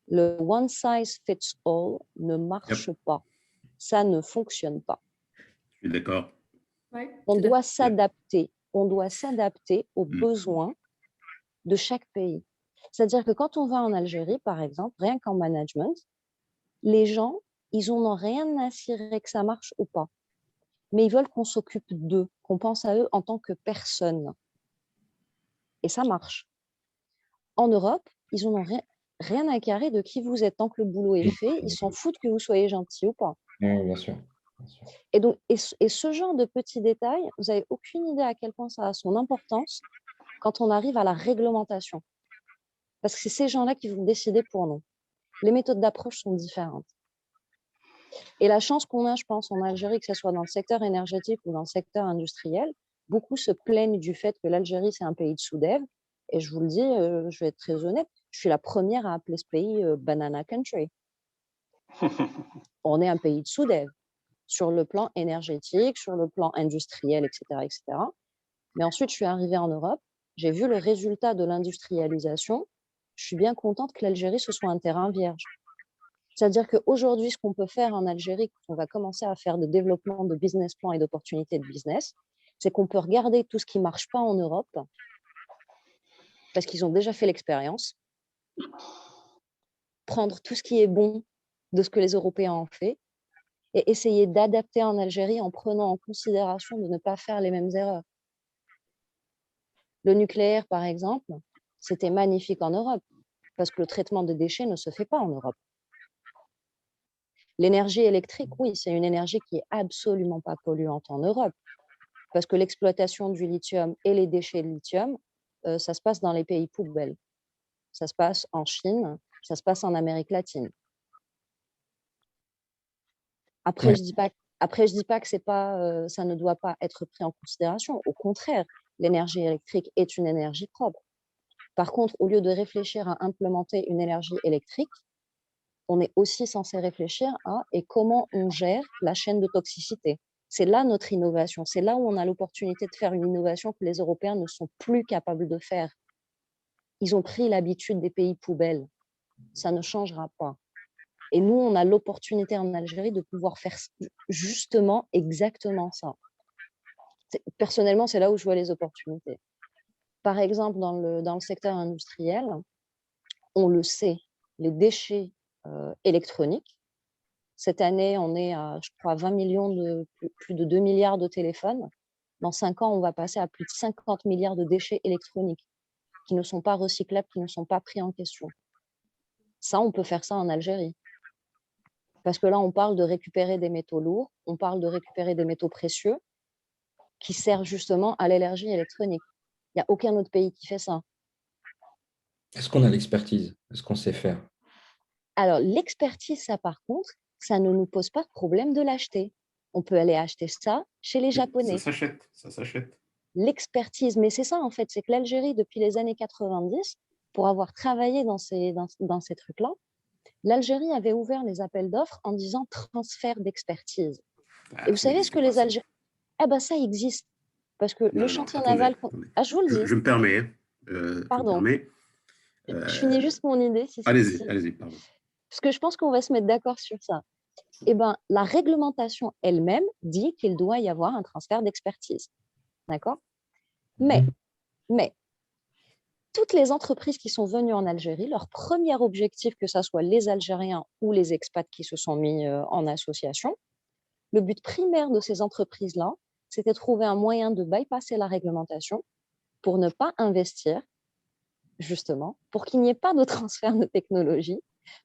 Le one size fits all ne marche pas. Ça ne fonctionne pas. Je suis d'accord. Ouais, On tout à doit fait. s'adapter. On doit s'adapter aux besoins de chaque pays. C'est-à-dire que quand on va en Algérie, par exemple, rien qu'en management, les gens, ils n'en ont rien à cirer que ça marche ou pas. Mais ils veulent qu'on s'occupe d'eux, qu'on pense à eux en tant que personne. Et ça marche. En Europe, ils n'en ont rien à carrer de qui vous êtes. Tant que le boulot est fait, ils s'en foutent que vous soyez gentil ou pas. Oui, bien sûr. Et donc, et ce genre de petits détails, vous n'avez aucune idée à quel point ça a son importance quand on arrive à la réglementation. Parce que c'est ces gens-là qui vont décider pour nous. Les méthodes d'approche sont différentes. Et la chance qu'on a, je pense, en Algérie, que ce soit dans le secteur énergétique ou dans le secteur industriel, beaucoup se plaignent du fait que l'Algérie, c'est un pays de sous-dev. Et je vous le dis, je vais être très honnête, je suis la première à appeler ce pays Banana Country. On est un pays de sous-dev sur le plan énergétique, sur le plan industriel, etc., etc. Mais ensuite, je suis arrivée en Europe, j'ai vu le résultat de l'industrialisation. Je suis bien contente que l'Algérie, ce soit un terrain vierge. C'est-à-dire qu'aujourd'hui, ce qu'on peut faire en Algérie, quand on va commencer à faire des développements de business plan et d'opportunités de business, c'est qu'on peut regarder tout ce qui ne marche pas en Europe, parce qu'ils ont déjà fait l'expérience, prendre tout ce qui est bon de ce que les Européens ont fait, et essayer d'adapter en Algérie en prenant en considération de ne pas faire les mêmes erreurs. Le nucléaire, par exemple, c'était magnifique en Europe, parce que le traitement des déchets ne se fait pas en Europe. L'énergie électrique, oui, c'est une énergie qui est absolument pas polluante en Europe, parce que l'exploitation du lithium et les déchets de lithium, ça se passe dans les pays poubelles. Ça se passe en Chine, ça se passe en Amérique latine. Après, je dis pas que c'est pas, ça ne doit pas être pris en considération. Au contraire, l'énergie électrique est une énergie propre. Par contre, au lieu de réfléchir à implémenter une énergie électrique, on est aussi censé réfléchir à et comment on gère la chaîne de toxicité. C'est là notre innovation. C'est là où on a l'opportunité de faire une innovation que les Européens ne sont plus capables de faire. Ils ont pris l'habitude des pays poubelles. Ça ne changera pas. Et nous, on a l'opportunité en Algérie de pouvoir faire justement exactement ça. Personnellement, c'est là où je vois les opportunités. Par exemple, dans le secteur industriel, on le sait, les déchets électroniques Cette année, on est à, je crois, 20 millions plus de 2 milliards de téléphones. Dans 5 ans, on va passer à plus de 50 milliards de déchets électroniques qui ne sont pas recyclables, qui ne sont pas pris en question. Ça, on peut faire ça en Algérie. Parce que là, on parle de récupérer des métaux lourds, on parle de récupérer des métaux précieux qui servent justement à l'énergie électronique. Il n'y a aucun autre pays qui fait ça. Est-ce qu'on a l'expertise? Est-ce qu'on sait faire? Alors, l'expertise, ça, par contre, ça ne nous pose pas de problème de l'acheter. On peut aller acheter ça chez les Japonais. Ça s'achète. L'expertise, mais c'est ça, en fait, c'est que l'Algérie, depuis les années 90, pour avoir travaillé dans ces trucs-là, l'Algérie avait ouvert les appels d'offres en disant transfert d'expertise. Et vous savez ce que les Algériens... Eh bien, ça existe. Parce que le chantier naval... Ah, je vous le dis. Je me permets. Pardon. Je finis juste mon idée. Allez-y, pardon. Parce que je pense qu'on va se mettre d'accord sur ça. Eh bien, la réglementation elle-même dit qu'il doit y avoir un transfert d'expertise. D'accord ? Mais, toutes les entreprises qui sont venues en Algérie, leur premier objectif, que ce soit les Algériens ou les expats qui se sont mis en association, le but primaire de ces entreprises-là, c'était de trouver un moyen de bypasser la réglementation pour ne pas investir, justement, pour qu'il n'y ait pas de transfert de technologie.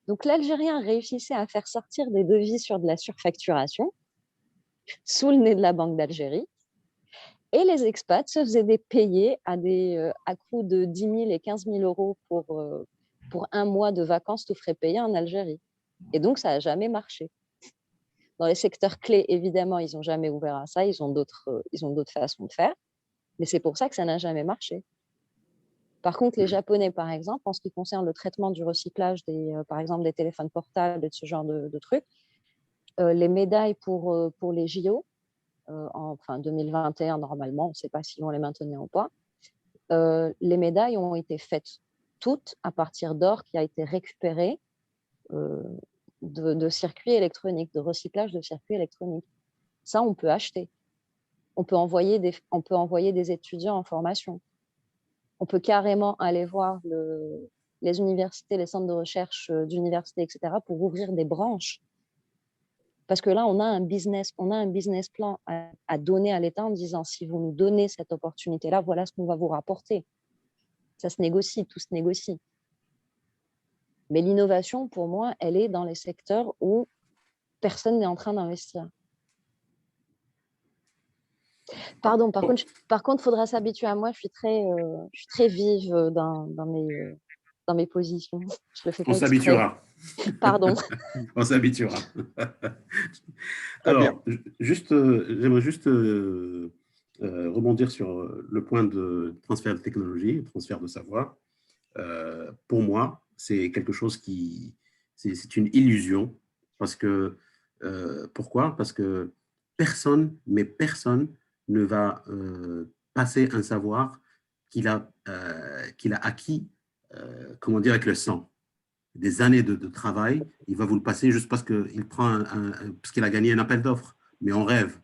Donc, l'Algérien réussissait à faire sortir des devis sur de la surfacturation sous le nez de la Banque d'Algérie. Et les expats se faisaient des payés à coût de 10 000 et 15 000 euros pour un mois de vacances tout frais payés en Algérie. Et donc, ça n'a jamais marché. Dans les secteurs clés, évidemment, ils n'ont jamais ouvert à ça. Ils ont d'autres façons de faire. Mais c'est pour ça que ça n'a jamais marché. Par contre, les Japonais, par exemple, en ce qui concerne le traitement du recyclage, par exemple, des téléphones portables et de ce genre de trucs, les médailles pour les JO, en 2021, normalement, on ne sait pas s'ils vont les maintenir ou pas, les médailles ont été faites toutes à partir d'or qui a été récupéré de circuits électroniques, de recyclage de circuits électroniques. Ça, on peut acheter. On peut envoyer des étudiants en formation. On peut carrément aller voir les universités, les centres de recherche d'universités, etc., pour ouvrir des branches. Parce que là, on a un business plan à donner à l'État en disant, si vous nous donnez cette opportunité-là, voilà ce qu'on va vous rapporter. Ça se négocie, tout se négocie. Mais l'innovation, pour moi, elle est dans les secteurs où personne n'est en train d'investir. Pardon, par contre, il faudra s'habituer à moi. Je suis très vive dans mes positions. Je le fais pas. On s'habituera. Pardon. On s'habituera. Alors, j'aimerais juste rebondir sur le point de transfert de technologie, transfert de savoir. Pour moi, c'est quelque chose c'est une illusion. Parce que, pourquoi? Parce que personne ne va passer un savoir qu'il a acquis, comment dire, avec le sang. Des années de travail, il va vous le passer juste parce qu'il parce qu'il a gagné un appel d'offres. Mais on rêve.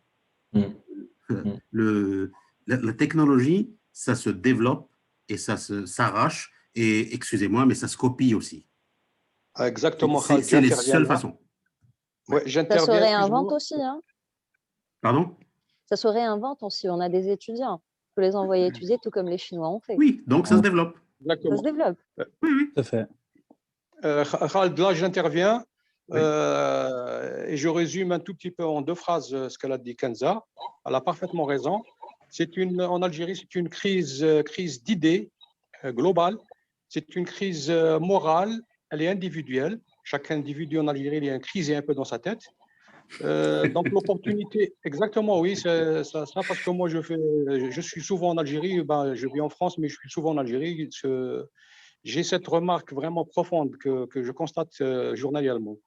La technologie, ça se développe et ça s'arrache. Et excusez-moi, mais ça se copie aussi. Exactement. C'est les seules façons. Ouais, ça se réinvente aussi. Hein. Pardon? Ça se réinvente aussi. On a des étudiants. Il faut les envoyer étudier, tout comme les Chinois ont fait. Oui, donc ça se développe. Exactement. Ça se développe. Oui. Tout à fait. Khaled, là, j'interviens Oui. et je résume un tout petit peu en 2 phrases ce qu'elle a dit, Kenza. Elle a parfaitement raison. En Algérie, c'est une crise d'idées globale. C'est une crise morale, elle est individuelle. Chaque individu en Algérie, il y a une crise un peu dans sa tête. Donc l'opportunité, exactement, oui, ça parce que moi je suis souvent en Algérie, je vis en France, mais je suis souvent en Algérie. J'ai cette remarque vraiment profonde que je constate journalièrement.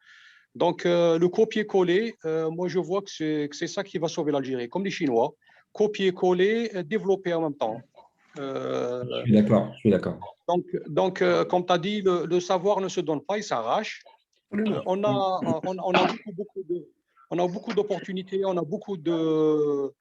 Donc le copier-coller, moi je vois que c'est ça qui va sauver l'Algérie, comme les Chinois, copier-coller, développer en même temps. Je suis d'accord. Donc comme tu as dit, le savoir ne se donne pas, il s'arrache. On a beaucoup d'opportunités, on a beaucoup de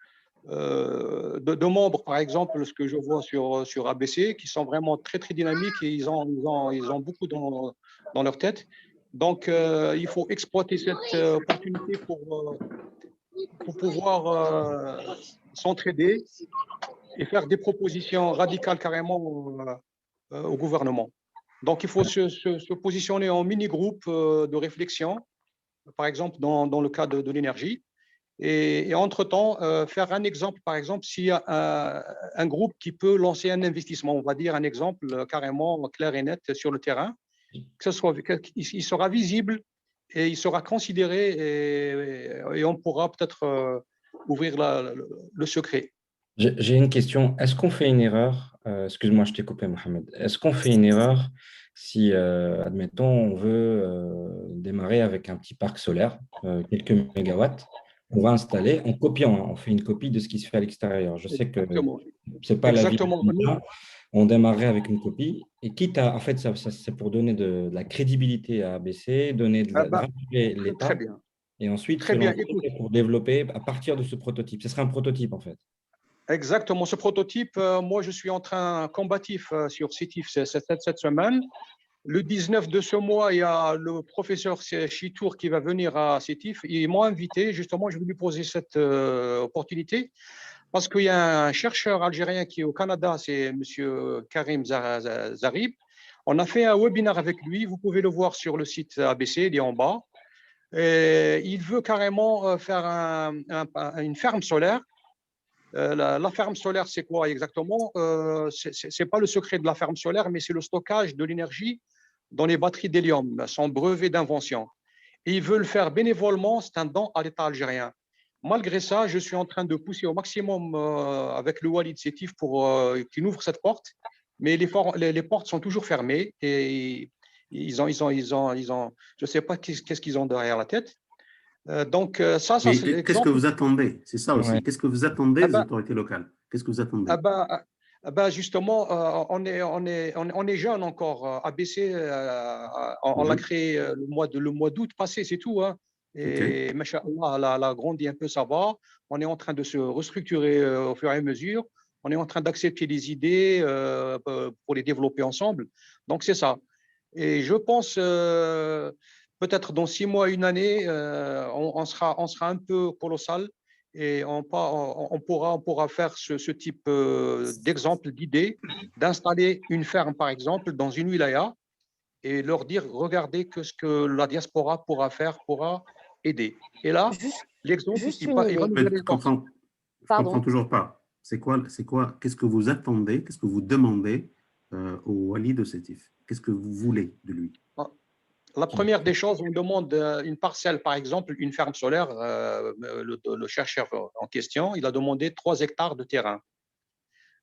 membres, par exemple, ce que je vois sur ABC, qui sont vraiment très, très dynamiques et ils ont beaucoup dans leur tête. Donc, il faut exploiter cette opportunité pour pouvoir s'entraider et faire des propositions radicales carrément au gouvernement. Donc, il faut se positionner en mini-groupe de réflexion, par exemple dans le cas de l'énergie. Et entre-temps, faire un exemple, par exemple, s'il y a un groupe qui peut lancer un investissement, on va dire un exemple carrément clair et net sur le terrain, il sera visible et il sera considéré et on pourra peut-être ouvrir le secret. J'ai une question. Est-ce qu'on fait une erreur? Excuse-moi, je t'ai coupé, Mohamed. Est-ce qu'on fait une erreur si, admettons, on veut démarrer avec un petit parc solaire, quelques mégawatts, on va installer en copiant, hein, on fait une copie de ce qui se fait à l'extérieur. Je sais que Exactement. ce n'est pas la vie. Exactement. On démarrait avec une copie et quitte à, en fait, ça c'est pour donner de la crédibilité à ABC, donner de rassurer l'État Très bien. et ensuite Très se bien. lancer pour développer à partir de ce prototype. Ce serait un prototype, en fait. Exactement. Ce prototype, moi, je suis en train combatif sur CETIF cette semaine. Le 19 de ce mois, il y a le professeur Chitour qui va venir à CETIF. Ils m'ont invité, justement, je vais lui poser cette opportunité parce qu'il y a un chercheur algérien qui est au Canada, c'est M. Karim Zarib. On a fait un webinaire avec lui, vous pouvez le voir sur le site ABC, il est en bas. Et il veut carrément faire une ferme solaire. La ferme solaire, c'est quoi exactement? Ce n'est pas le secret de la ferme solaire, mais c'est le stockage de l'énergie dans les batteries d'hélium, son brevet d'invention. Et ils veulent le faire bénévolement, c'est un don à l'État algérien. Malgré ça, je suis en train de pousser au maximum avec le Walid Sétif pour qu'il ouvre cette porte, mais les portes sont toujours fermées et je ne sais pas qu'est-ce qu'ils ont derrière la tête. Donc, ça Mais c'est qu'est-ce que l'exemple. vous attendez? C'est ça aussi. Ouais. Qu'est-ce que vous attendez Ah des ben, autorités locales? Qu'est-ce que vous attendez? justement, on est jeune encore. ABC, on l'a créé le mois d'août passé, c'est tout. Hein. Et Masha'Allah, elle a grandi un peu, ça va. On est en train de se restructurer au fur et à mesure. On est en train d'accepter les idées pour les développer ensemble. Donc, c'est ça. Et je pense, peut-être dans 6 mois, une année, on sera un peu colossal et on pourra faire ce type d'exemple, d'idée, d'installer une ferme, par exemple, dans une wilaya et leur dire, regardez ce que la diaspora pourra aider. Et là, l'exemple, Juste il une va idée. nous Je donner le temps. comprends Pardon. toujours pas. Qu'est-ce que vous attendez, qu'est-ce que vous demandez au Wali de Sétif? Qu'est-ce que vous voulez de lui? La première des choses, on demande une parcelle, par exemple, une ferme solaire. Le chercheur en question, il a demandé 3 hectares de terrain.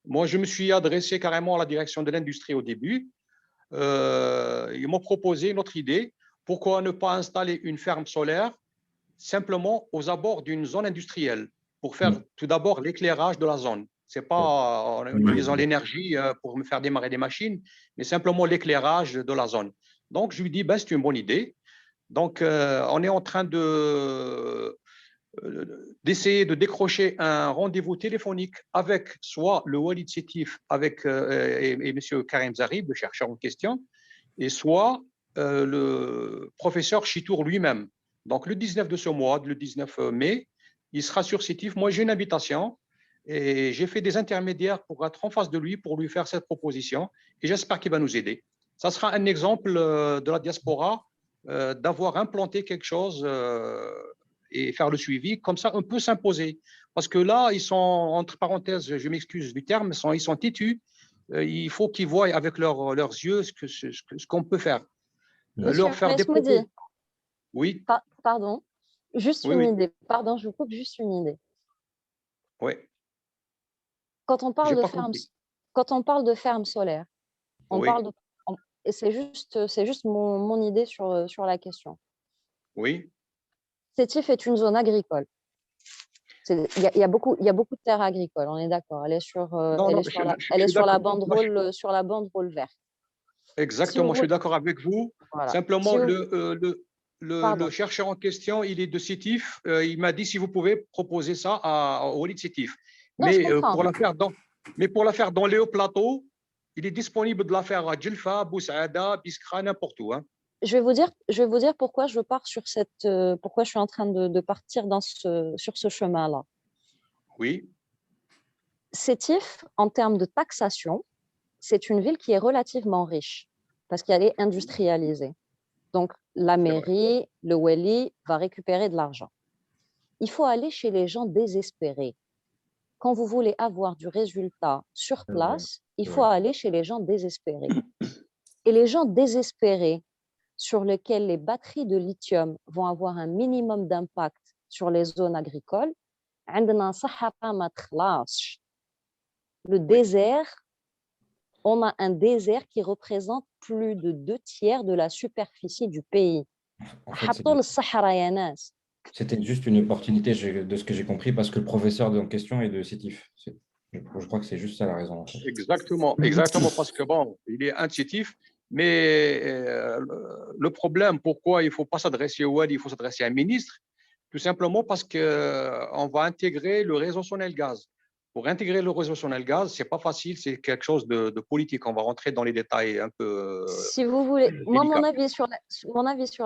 Moi, je me suis adressé carrément à la direction de l'industrie au début. Ils m'ont proposé une autre idée. Pourquoi ne pas installer une ferme solaire simplement aux abords d'une zone industrielle pour faire tout d'abord l'éclairage de la zone. Ce n'est pas en utilisant l'énergie pour me faire démarrer des machines, mais simplement l'éclairage de la zone. Donc, je lui dis, c'est une bonne idée. Donc, on est en train d'essayer de décrocher un rendez-vous téléphonique avec soit le Walid Sétif et M. Karim Zarib, le chercheur en question, et soit le professeur Chitour lui-même. Donc, le 19 de ce mois, le 19 mai, il sera sur Sétif. Moi, j'ai une invitation et j'ai fait des intermédiaires pour être en face de lui, pour lui faire cette proposition et j'espère qu'il va nous aider. Ça sera un exemple de la diaspora d'avoir implanté quelque chose et faire le suivi. Comme ça, on peut s'imposer. Parce que là, ils sont, entre parenthèses, je m'excuse du terme, ils sont têtus. Il faut qu'ils voient avec leurs yeux ce qu'on peut faire. Leur faire des propos. Oui. Pardon. Juste une idée. Pardon, je vous coupe, juste une idée. Oui. Quand on parle de ferme solaire, on parle de, et c'est juste mon idée sur la question. Oui. Sétif est une zone agricole. Il y a beaucoup de terres agricoles, on est d'accord. Elle est sur la banderole verte. Exactement, je suis d'accord avec vous. Voilà. Simplement, le chercheur en question, il est de Sétif. Il m'a dit si vous pouvez proposer ça au Walid Sétif. Mais pour la faire dans les hauts plateaux, il est disponible de la faire à Djelfa, Boussaada, Biskra, n'importe où. Hein. je vais vous dire pourquoi je pars sur pourquoi je suis en train de partir sur ce chemin-là. Oui. Sétif, en termes de taxation, c'est une ville qui est relativement riche parce qu'elle est industrialisée. Donc, la mairie, le wali va récupérer de l'argent. Il faut aller chez les gens désespérés. Quand vous voulez avoir du résultat sur place, il faut aller chez les gens désespérés. Et les gens désespérés sur lesquels les batteries de lithium vont avoir un minimum d'impact sur les zones agricoles, le désert, on a un désert qui représente plus de 2/3 de la superficie du pays. En fait, c'était juste une opportunité de ce que j'ai compris parce que le professeur en question est de Sétif. Je crois que c'est juste ça la raison. En fait. Exactement, parce que bon, il est intuitif, mais le problème, pourquoi il ne faut pas s'adresser au wali, il faut s'adresser à un ministre, tout simplement parce qu'on va intégrer le réseau Sonelgaz. Pour intégrer le réseau Sonelgaz, ce n'est pas facile, c'est quelque chose de politique. On va rentrer dans les détails un peu. Si vous voulez, moi, mon avis sur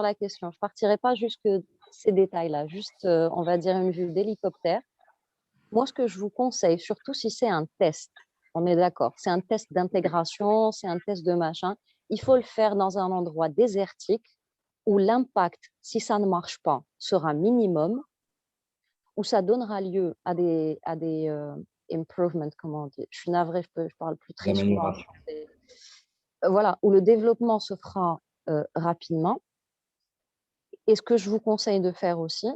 la question, je ne partirai pas jusque ces détails-là, juste, on va dire, une vue d'hélicoptère. Moi, ce que je vous conseille, surtout si c'est un test, on est d'accord, c'est un test d'intégration, c'est un test de machin, il faut le faire dans un endroit désertique où l'impact, si ça ne marche pas, sera minimum, où ça donnera lieu à des improvements, comment on dit, je suis navrée, je parle plus très souvent. Voilà, où le développement se fera rapidement. Et ce que je vous conseille de faire aussi,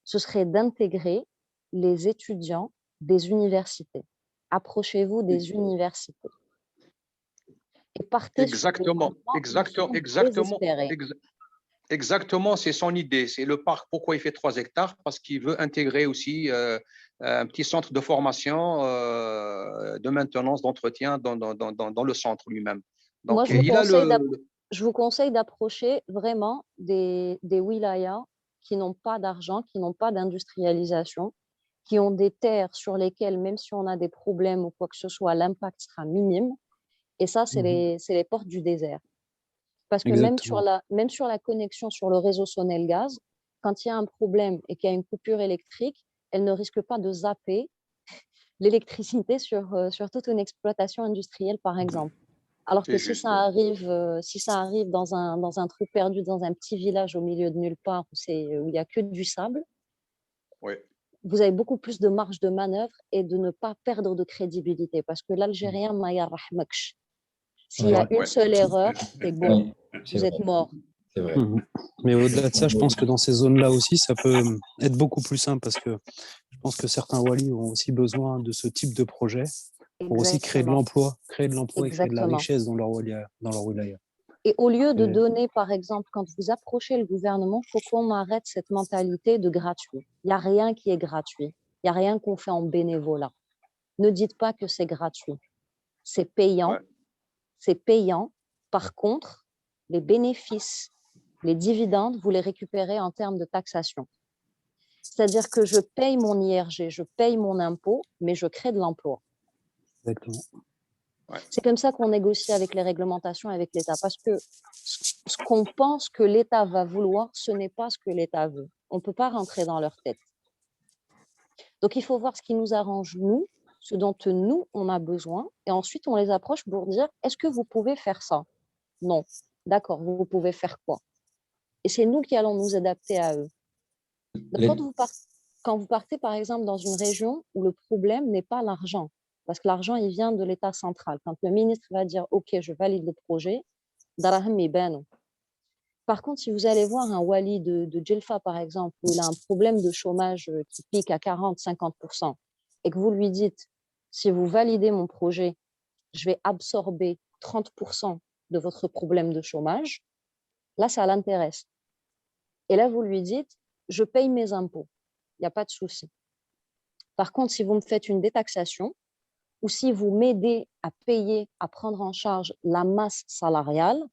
ce serait d'intégrer les étudiants des universités. Approchez-vous des universités. Et partez Exactement, exactement, c'est son idée. C'est le parc. Pourquoi il fait 3 hectares? Parce qu'il veut intégrer aussi un petit centre de formation, de maintenance, d'entretien dans le centre lui-même. Donc, moi, je vous conseille d'approcher vraiment des wilayas qui n'ont pas d'argent, qui n'ont pas d'industrialisation, qui ont des terres sur lesquelles, même si on a des problèmes ou quoi que ce soit, l'impact sera minime. Et ça, c'est les portes du désert. Parce que même sur la connexion sur le réseau Sonelgaz, quand il y a un problème et qu'il y a une coupure électrique, elle ne risque pas de zapper l'électricité sur toute une exploitation industrielle, par exemple. Alors que si ça arrive dans un trou perdu, dans un petit village au milieu de nulle part, où il n'y a que du sable, vous avez beaucoup plus de marge de manœuvre et de ne pas perdre de crédibilité. Parce que l'Algérien, ma yarrahmakch. S'il y a une seule erreur, c'est bon, vous êtes mort. C'est vrai. Mais au-delà de ça, je pense que dans ces zones-là aussi, ça peut être beaucoup plus simple parce que je pense que certains walis ont aussi besoin de ce type de projet pour aussi créer de l'emploi et créer de la richesse dans leur wilaya. Et au lieu de donner, par exemple, quand vous approchez le gouvernement, il faut qu'on arrête cette mentalité de gratuit. Il n'y a rien qui est gratuit. Il n'y a rien qu'on fait en bénévolat. Ne dites pas que c'est gratuit. C'est payant. Ouais. C'est payant. Par contre, les bénéfices, les dividendes, vous les récupérez en termes de taxation. C'est-à-dire que je paye mon IRG, je paye mon impôt, mais je crée de l'emploi. Exactement. Ouais. C'est comme ça qu'on négocie avec les réglementations, avec l'État. Parce que ce qu'on pense que l'État va vouloir, ce n'est pas ce que l'État veut. On ne peut pas rentrer dans leur tête. Donc, il faut voir ce qui nous arrange, nous, ce dont nous, on a besoin. Et ensuite, on les approche pour dire, est-ce que vous pouvez faire ça? Non. D'accord, vous pouvez faire quoi? Et c'est nous qui allons nous adapter à eux. Quand vous partez, par exemple, dans une région où le problème n'est pas l'argent, parce que l'argent, il vient de l'État central. Quand le ministre va dire « Ok, je valide le projet », par contre, si vous allez voir un wali de Djelfa, par exemple, où il a un problème de chômage qui pique à 40-50%, et que vous lui dites « Si vous validez mon projet, je vais absorber 30% de votre problème de chômage », là, ça l'intéresse. Et là, vous lui dites « Je paye mes impôts, il n'y a pas de souci. Par contre, si vous me faites une détaxation, ou si vous m'aidez à payer, à prendre en charge la masse salariale,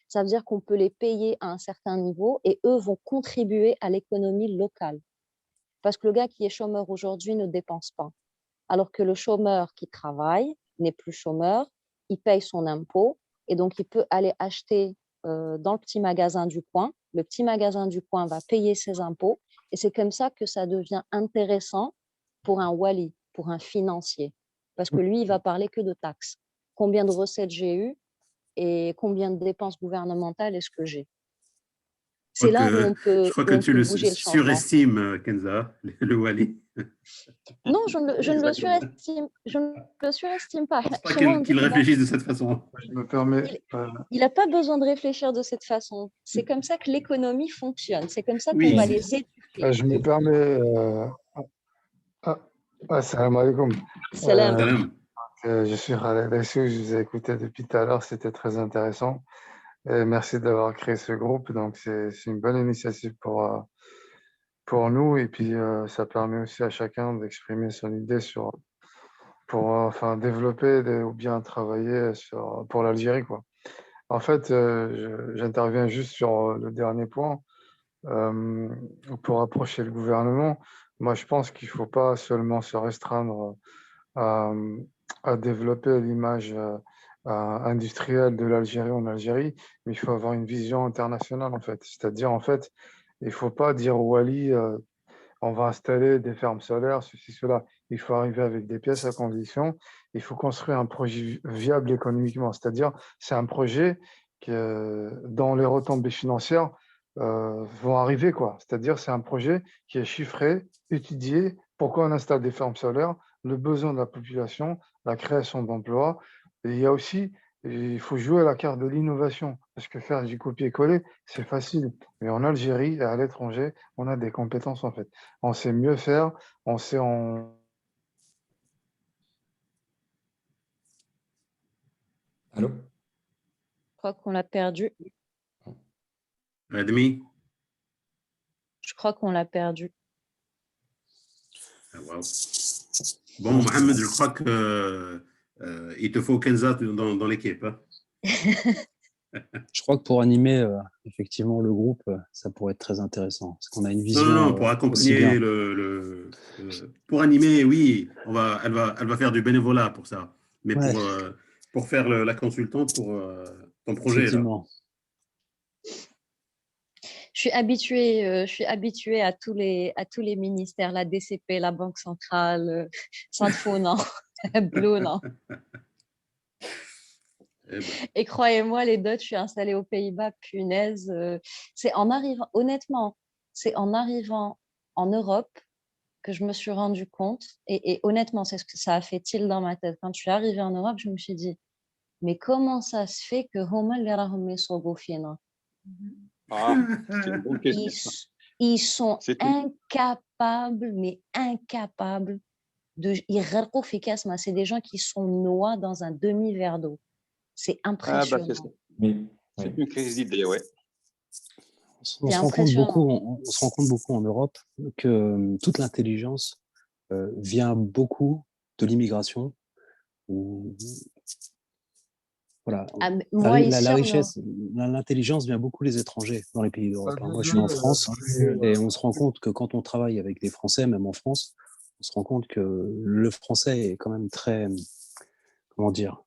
ça veut dire qu'on peut les payer à un certain niveau et eux vont contribuer à l'économie locale. Parce que le gars qui est chômeur aujourd'hui ne dépense pas. Alors que le chômeur qui travaille n'est plus chômeur, il paye son impôt et donc il peut aller acheter dans le petit magasin du coin. Le petit magasin du coin va payer ses impôts et c'est comme ça que ça devient intéressant pour un wali, pour un financier. Parce que lui, il va parler que de taxes. Combien de recettes j'ai eues et combien de dépenses gouvernementales est-ce que j'ai? C'est là où on peut, je crois que tu le bouger le changement. surestimes, Kenza, le wali. Non, je ne le surestime. Je ne le surestime pas. Je ne pense pas Chez moi, on dit qu'il réfléchisse de cette façon. Je me permets. il n'a pas besoin de réfléchir de cette façon. C'est comme ça que l'économie fonctionne. C'est comme ça qu'on Oui. va les éduquer. Je me permets. Assalamu alaikum. Salam. Je suis Khaled Assou, je vous ai écouté depuis tout à l'heure, c'était très intéressant. Et merci d'avoir créé ce groupe. Donc, c'est une bonne initiative pour nous. Et puis, ça permet aussi à chacun d'exprimer son idée pour enfin, développer ou bien travailler pour l'Algérie, quoi. En fait, j'interviens juste sur le dernier point. Pour approcher le gouvernement, moi, je pense qu'il ne faut pas seulement se restreindre à développer l'image industrielle de l'Algérie en Algérie, mais il faut avoir une vision internationale, en fait. C'est-à-dire, en fait, il ne faut pas dire au Wali, on va installer des fermes solaires, ceci, cela. Il faut arriver avec des pièces à condition. Il faut construire un projet viable économiquement. C'est-à-dire, c'est un projet dont les retombées financières vont arriver, quoi. C'est-à-dire, c'est un projet qui est chiffré, étudié. Pourquoi on installe des fermes solaires? Le besoin de la population, la création d'emplois. Et il y a aussi, il faut jouer à la carte de l'innovation, parce que faire du copier-coller, c'est facile. Mais en Algérie et à l'étranger, on a des compétences, en fait. On sait mieux faire, on sait Allô? Je crois qu'on l'a perdu. Redmi? Je crois qu'on l'a perdu. Ah, wow. Bon, Mohamed, je crois que il te faut Kenza dans l'équipe. Hein. Je crois que pour animer effectivement le groupe, ça pourrait être très intéressant. Parce qu'on a une vision. Non, pour accompagner pour animer, oui, elle va faire du bénévolat pour ça. Mais ouais. Pour faire la consultante pour ton projet. Effectivement. Là. Je suis habituée à tous les ministères, la DCP, la Banque centrale, Sainte-Faux, non, Bleu, non. Et croyez-moi, les dots, je suis installée aux Pays-Bas, punaise. C'est en arrivant, honnêtement, c'est en arrivant en Europe que je me suis rendu compte. Et honnêtement, c'est ce que ça a fait tilt dans ma tête. Quand je suis arrivée en Europe, je me suis dit, mais comment ça se fait que ils sont incapables, mais incapables de. C'est des gens qui sont nois dans un demi-verre d'eau. C'est impressionnant. C'est une crise d'idées, ouais. On se rend compte beaucoup en Europe que toute l'intelligence vient beaucoup de l'immigration. Voilà. La richesse, l'intelligence vient beaucoup des étrangers dans les pays d'Europe. Moi, je suis en France et on se rend compte que quand on travaille avec des Français, même en France, on se rend compte que le français est quand même très, comment dire,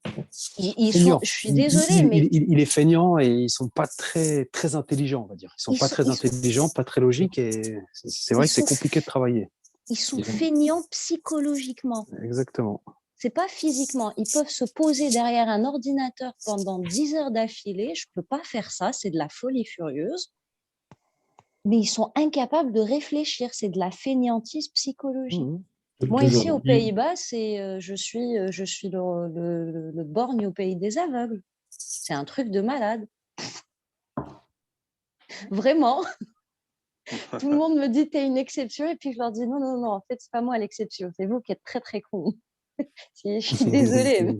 je suis désolée, mais il est feignant et ils sont pas très intelligents, on va dire. Ils sont pas très intelligents, pas très logiques et c'est vrai que c'est compliqué de travailler. Ils sont feignants psychologiquement. Exactement. C'est pas physiquement. Ils peuvent se poser derrière un ordinateur pendant 10 heures d'affilée. Je peux pas faire ça, c'est de la folie furieuse. Mais ils sont incapables de réfléchir. C'est de la fainéantise psychologique. Moi, ici, aux Pays-Bas, je suis le borgne au pays des aveugles. C'est un truc de malade. Vraiment. Tout le monde me dit, t'es une exception. Et puis, je leur dis, non, en fait, c'est pas moi l'exception. C'est vous qui êtes très, très cons. Je suis désolée. Mais...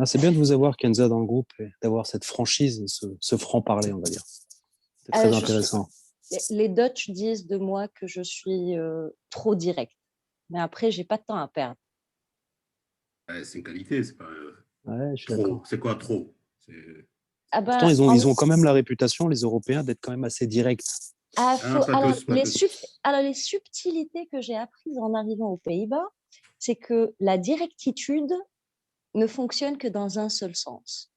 c'est bien de vous avoir, Kenza, dans le groupe et d'avoir cette franchise, ce franc-parler, on va dire. C'est très intéressant. Les Dutch disent de moi que je suis trop directe. Mais après, j'ai pas de temps à perdre. C'est une qualité, c'est pas je suis trop. C'est quoi trop? Pourtant, ils ont quand même la réputation, les Européens, d'être quand même assez directs. Les subtilités que j'ai apprises en arrivant aux Pays-Bas, c'est que la directitude ne fonctionne que dans un seul sens.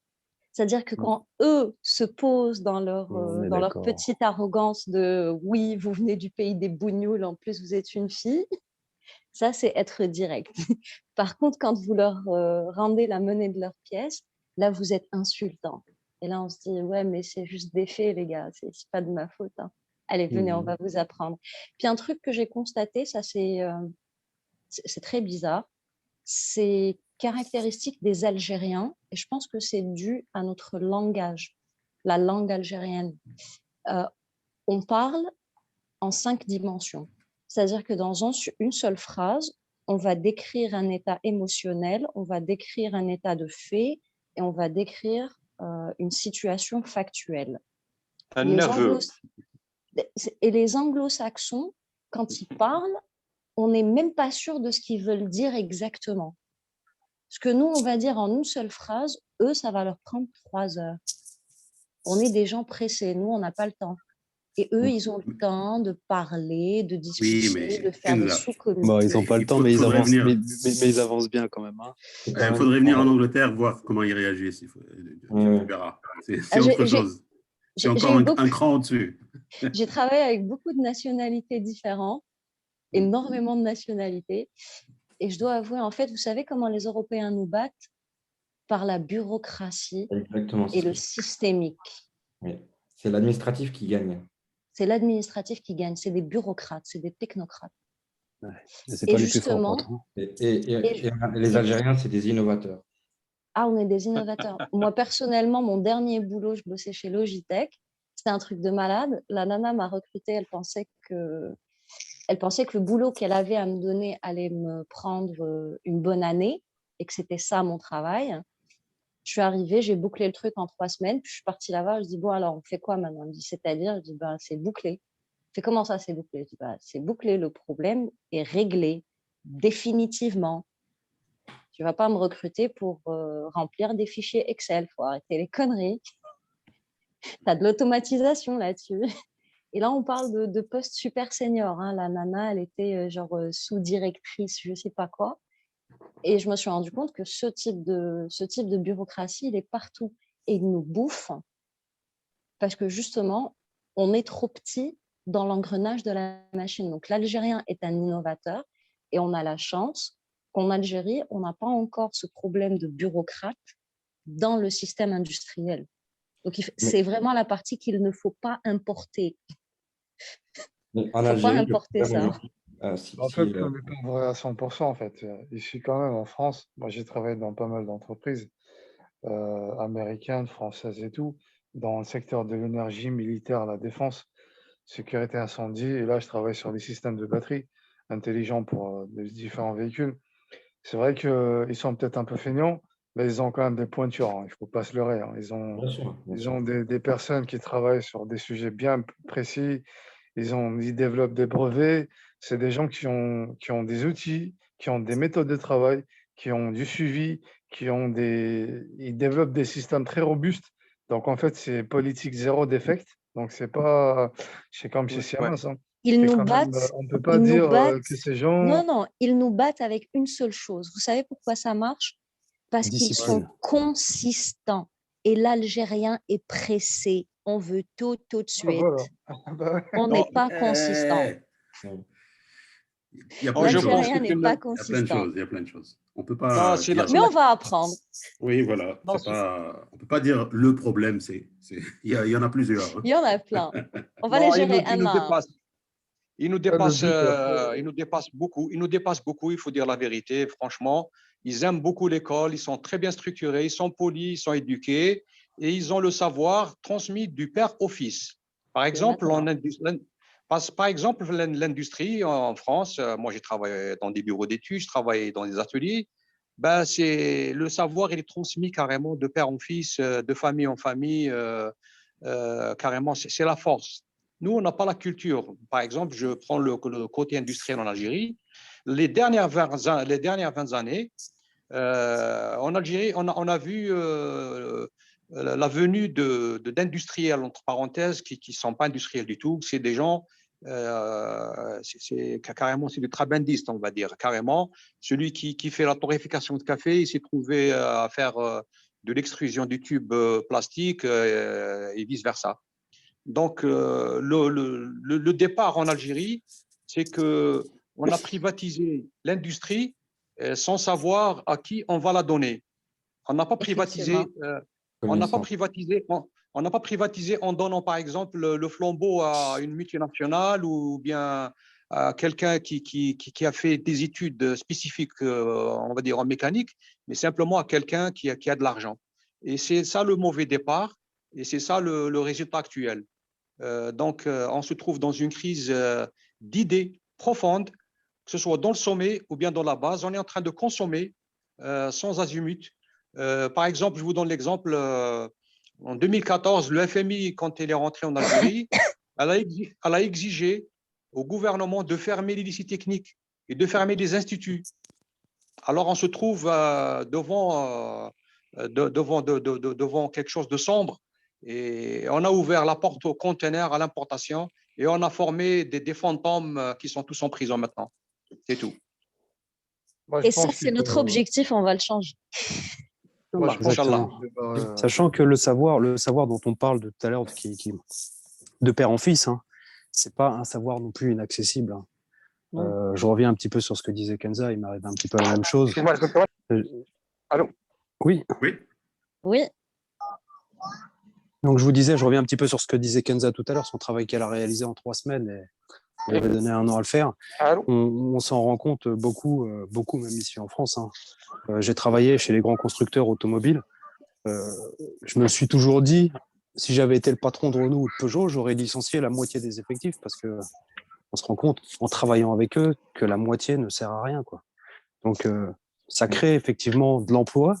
C'est-à-dire que quand eux se posent dans On est dans leur d'accord. petite arrogance de « oui, vous venez du pays des bougnoules, en plus vous êtes une fille », ça, c'est être direct. Par contre, quand vous leur rendez la monnaie de leur pièce, là, vous êtes insultant. Et là, on se dit « ouais, mais c'est juste des faits, les gars, c'est pas de ma faute. Hein. Allez, venez, on va vous apprendre. » Puis un truc que j'ai constaté, ça c'est très bizarre, c'est caractéristique des Algériens, et je pense que c'est dû à notre langage, la langue algérienne. On parle en 5 dimensions. C'est-à-dire que dans une seule phrase, on va décrire un état émotionnel, on va décrire un état de fait, et on va décrire une situation factuelle. Un nerveux. Et les anglo-saxons, quand ils parlent, on n'est même pas sûr de ce qu'ils veulent dire exactement. Ce que nous, on va dire en une seule phrase, eux, ça va leur prendre 3 heures. On est des gens pressés, nous, on n'a pas le temps. Et eux, ils ont le temps de parler, de discuter, de faire des sous-communités. Bon, ils n'ont pas le temps, mais ils avancent bien quand même. Hein. Il faudrait venir en Angleterre voir comment ils réagissent. Tu verras. C'est autre chose. C'est encore un cran au-dessus. J'ai travaillé avec beaucoup de nationalités différentes, énormément de nationalités. Et je dois avouer, en fait, vous savez comment les Européens nous battent? Par la bureaucratie et le systémique. Oui. C'est l'administratif qui gagne. C'est l'administratif qui gagne. C'est des bureaucrates, c'est des technocrates. Ouais. C'est pas les plus forts. Et les Algériens, c'est des innovateurs. Ah, on est des innovateurs. Moi, personnellement, mon dernier boulot, je bossais chez Logitech. C'était un truc de malade. La nana m'a recrutée. Elle pensait que le boulot qu'elle avait à me donner allait me prendre une bonne année et que c'était ça mon travail. Je suis arrivée, j'ai bouclé le truc en 3 semaines, puis je suis partie là-bas. Je dis, bon, alors, on fait quoi maintenant? Elle me dit, c'est-à-dire? Je dis, bah, c'est bouclé. Je dis, comment ça, c'est bouclé? Je dis, bah, c'est bouclé, le problème est réglé définitivement. Tu ne vas pas me recruter pour remplir des fichiers Excel. Il faut arrêter les conneries. Tu as de l'automatisation là-dessus. Et là, on parle de poste super senior. Hein. La nana, elle était sous-directrice, je ne sais pas quoi. Et je me suis rendu compte que ce type de bureaucratie, il est partout. Et il nous bouffe parce que justement, on est trop petit dans l'engrenage de la machine. Donc, l'Algérien est un innovateur et on a la chance qu'en Algérie, on n'a pas encore ce problème de bureaucrate dans le système industriel. Donc, c'est vraiment la partie qu'il ne faut pas importer. En Algérie, faut pas importer ça. En fait, on n'est pas vrai à 100%. En fait. Ici, quand même, en France, moi, j'ai travaillé dans pas mal d'entreprises américaines, françaises et tout, dans le secteur de l'énergie, militaire, la défense, sécurité incendie. Et là, je travaille sur des systèmes de batterie intelligents pour les différents véhicules. C'est vrai qu'ils sont peut-être un peu feignants, mais ils ont quand même des pointures. Hein. Il ne faut pas se leurrer. Hein. Ils ont des personnes qui travaillent sur des sujets bien précis. Ils développent des brevets. C'est des gens qui ont des outils, qui ont des méthodes de travail, qui ont du suivi, ils développent des systèmes très robustes. Donc, en fait, c'est politique zéro défect. Donc, c'est comme chez Siemens. Hein. Ils nous battent. On ne peut pas dire que ces gens… Non, ils nous battent avec une seule chose. Vous savez pourquoi ça marche? Parce qu'ils sont consistants. Et l'Algérien est pressé. On veut tout de suite. Voilà. On n'est pas consistant. L'Algérien n'est pas consistant. Il y a plein de choses. On peut pas. Mais on va apprendre. Oui, voilà. On ne peut pas dire le problème. Il y en a plusieurs. Hein. Il y en a plein. On va les gérer un à un. Ils nous dépassent beaucoup. Ils nous dépassent beaucoup, il faut dire la vérité. Franchement, ils aiment beaucoup l'école. Ils sont très bien structurés. Ils sont polis. Ils sont éduqués. Et ils ont le savoir transmis du père au fils. Par exemple, l'industrie en France, moi j'ai travaillé dans des bureaux d'études, je travaillais dans des ateliers, le savoir il est transmis carrément de père en fils, de famille en famille, carrément, c'est la force. Nous, on n'a pas la culture. Par exemple, je prends le côté industriel en Algérie. Les dernières 20 années, en Algérie, on a vu la venue d'industriels, entre parenthèses, qui ne sont pas industriels du tout. C'est des gens, carrément, c'est des trabendistes, on va dire, carrément. Celui qui fait la torréfication de café, il s'est trouvé à faire de l'extrusion du tube plastique et vice-versa. Donc, le départ en Algérie, c'est qu'on a privatisé l'industrie sans savoir à qui on va la donner. On n'a pas privatisé, on n'a pas privatisé en donnant, par exemple, le flambeau à une multinationale ou bien à quelqu'un qui a fait des études spécifiques, on va dire en mécanique, mais simplement à quelqu'un qui a de l'argent. Et c'est ça le mauvais départ et c'est ça le résultat actuel. Donc, on se trouve dans une crise d'idées profondes, que ce soit dans le sommet ou bien dans la base. On est en train de consommer sans azimut. Par exemple, je vous donne l'exemple, en 2014, le FMI, quand il est rentré en Algérie, elle a exigé au gouvernement de fermer les lycées techniques et de fermer les instituts. Alors, on se trouve devant quelque chose de sombre et on a ouvert la porte aux conteneurs, à l'importation et on a formé des fantômes qui sont tous en prison maintenant. C'est tout. Moi, Et ça, c'est notre objectif, on va le changer. Moi, je pense Sachant que le savoir dont on parle de tout à l'heure, de père en fils, hein, c'est pas un savoir non plus inaccessible. Hein. Je reviens un petit peu sur ce que disait Kenza, il m'arrive un petit peu la même chose. Excuse-moi, je peux te permettre ? Allô ? Oui. Oui. Donc je vous disais, je reviens un petit peu sur ce que disait Kenza tout à l'heure, son travail qu'elle a réalisé en 3 semaines et on avait donné 1 an à le faire. On s'en rend compte beaucoup, même ici en France. Hein. J'ai travaillé chez les grands constructeurs automobiles. Je me suis toujours dit, si j'avais été le patron de Renault ou de Peugeot, j'aurais licencié la moitié des effectifs parce que on se rend compte, en travaillant avec eux, que la moitié ne sert à rien, quoi. Donc, ça crée effectivement de l'emploi,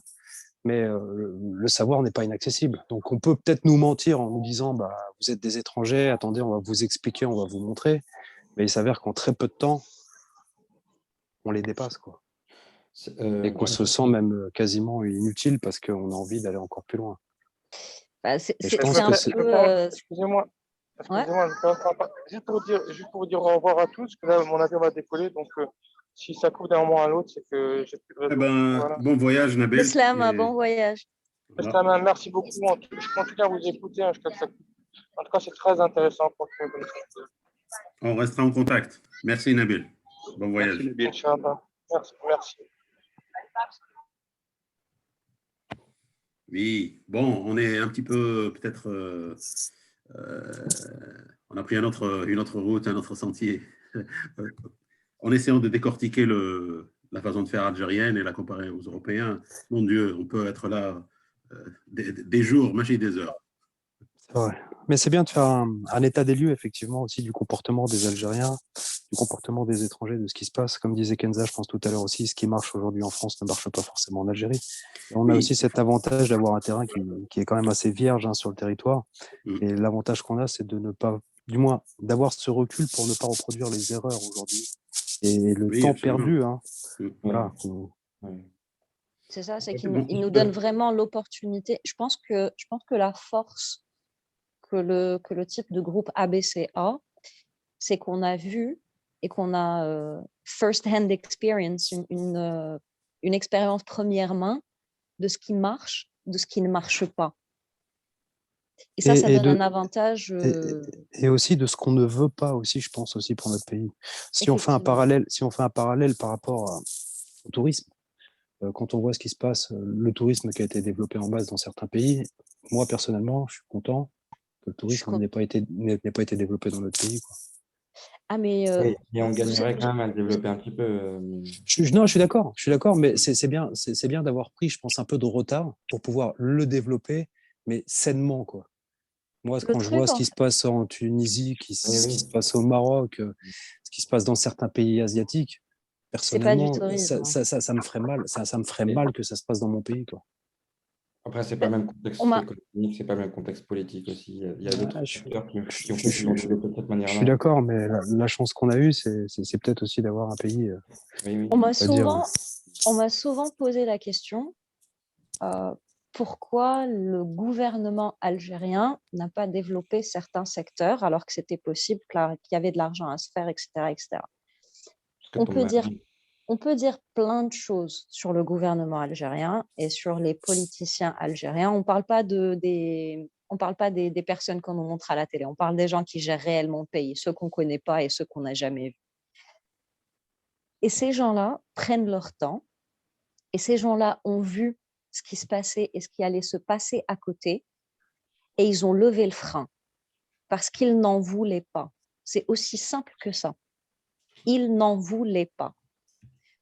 mais le savoir n'est pas inaccessible. Donc, on peut peut-être nous mentir en nous disant, bah, vous êtes des étrangers, attendez, on va vous expliquer, on va vous montrer. Mais il s'avère qu'en très peu de temps, on les dépasse, quoi. Et qu'on se sent même quasiment inutile parce qu'on a envie d'aller encore plus loin. Bah, Excusez-moi. Ouais. Juste pour vous dire au revoir à tous, que là, mon avion va décoller, donc si ça coupe d'un moment à l'autre, c'est que j'ai plus de réseau. Voilà. Bon voyage, Nabil. Islam, bon voyage. Islam, merci beaucoup. En tout cas, vous écoutez. En tout cas, c'est très intéressant. On restera en contact. Merci, Nabil. Bon voyage. Merci. Merci. Oui, bon, on est un petit peu, peut-être, on a pris une autre route, un autre sentier, en essayant de décortiquer la façon de faire algérienne et la comparer aux Européens. Mon Dieu, on peut être là des jours, mais des heures. C'est vrai. Mais c'est bien de faire un état des lieux, effectivement, aussi du comportement des Algériens, du comportement des étrangers, de ce qui se passe. Comme disait Kenza, je pense tout à l'heure aussi, ce qui marche aujourd'hui en France ne marche pas forcément en Algérie. Et on a aussi cet avantage d'avoir un terrain qui est quand même assez vierge, hein, sur le territoire. Et l'avantage qu'on a, c'est de ne pas, du moins, d'avoir ce recul pour ne pas reproduire les erreurs aujourd'hui. Et le temps perdu, hein. Voilà. C'est ça, c'est qu'il nous donne vraiment l'opportunité. Je pense que la force que le type de groupe ABC a, c'est qu'on a vu et qu'on a first-hand experience, une expérience première main de ce qui marche, de ce qui ne marche pas. Et ça donne un avantage. Et aussi de ce qu'on ne veut pas aussi, je pense, aussi pour notre pays. Si on fait un parallèle par rapport au tourisme, quand on voit ce qui se passe, le tourisme qui a été développé en base dans certains pays, moi, personnellement, je suis content que le tourisme n'ait pas été développé dans notre pays, quoi. Ah, mais et on gagnerait quand même à le développer un petit peu. Non, je suis d'accord, mais c'est bien d'avoir pris, je pense, un peu de retard pour pouvoir le développer, mais sainement, quoi. Moi, quand je vois ce qui se passe en Tunisie, ce qui se passe au Maroc, ce qui se passe dans certains pays asiatiques, personnellement, ça me ferait mal. Ça me ferait mal que ça se passe dans mon pays, quoi. Après, c'est pas le même contexte économique, c'est pas le même contexte politique aussi. Il y a d'autres facteurs qui ont fait de cette manière-là. Je suis d'accord, mais la chance qu'on a eue, c'est peut-être aussi d'avoir un pays. On m'a souvent posé la question pourquoi le gouvernement algérien n'a pas développé certains secteurs alors que c'était possible, qu'il y avait de l'argent à se faire, etc. etc. On peut dire On peut dire plein de choses sur le gouvernement algérien et sur les politiciens algériens. On ne parle pas des personnes qu'on nous montre à la télé. On parle des gens qui gèrent réellement le pays, ceux qu'on ne connaît pas et ceux qu'on n'a jamais vus. Et ces gens-là prennent leur temps. Et ces gens-là ont vu ce qui se passait et ce qui allait se passer à côté. Et ils ont levé le frein parce qu'ils n'en voulaient pas. C'est aussi simple que ça. Ils n'en voulaient pas.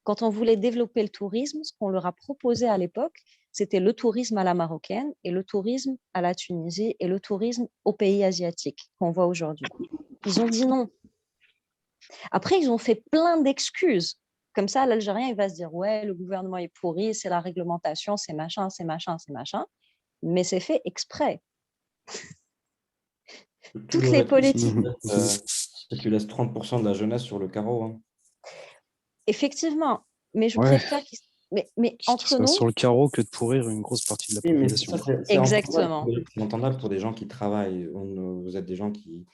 Quand on voulait développer le tourisme, ce qu'on leur a proposé à l'époque, c'était le tourisme à la marocaine et le tourisme à la Tunisie et le tourisme aux pays asiatiques qu'on voit aujourd'hui. Ils ont dit non. Après, ils ont fait plein d'excuses. Comme ça, l'Algérien, il va se dire « Ouais, le gouvernement est pourri, c'est la réglementation, c'est machin, c'est machin, c'est machin. » Mais c'est fait exprès. Toutes les politiques... Tu laisses 30% de la jeunesse sur le carreau. Hein. Effectivement, mais je préfère qu'ils... Mais entre nous... sur le carreau que de pourrir une grosse partie de la population. Exactement. C'est entendable pour des gens qui travaillent. Vous êtes des gens qui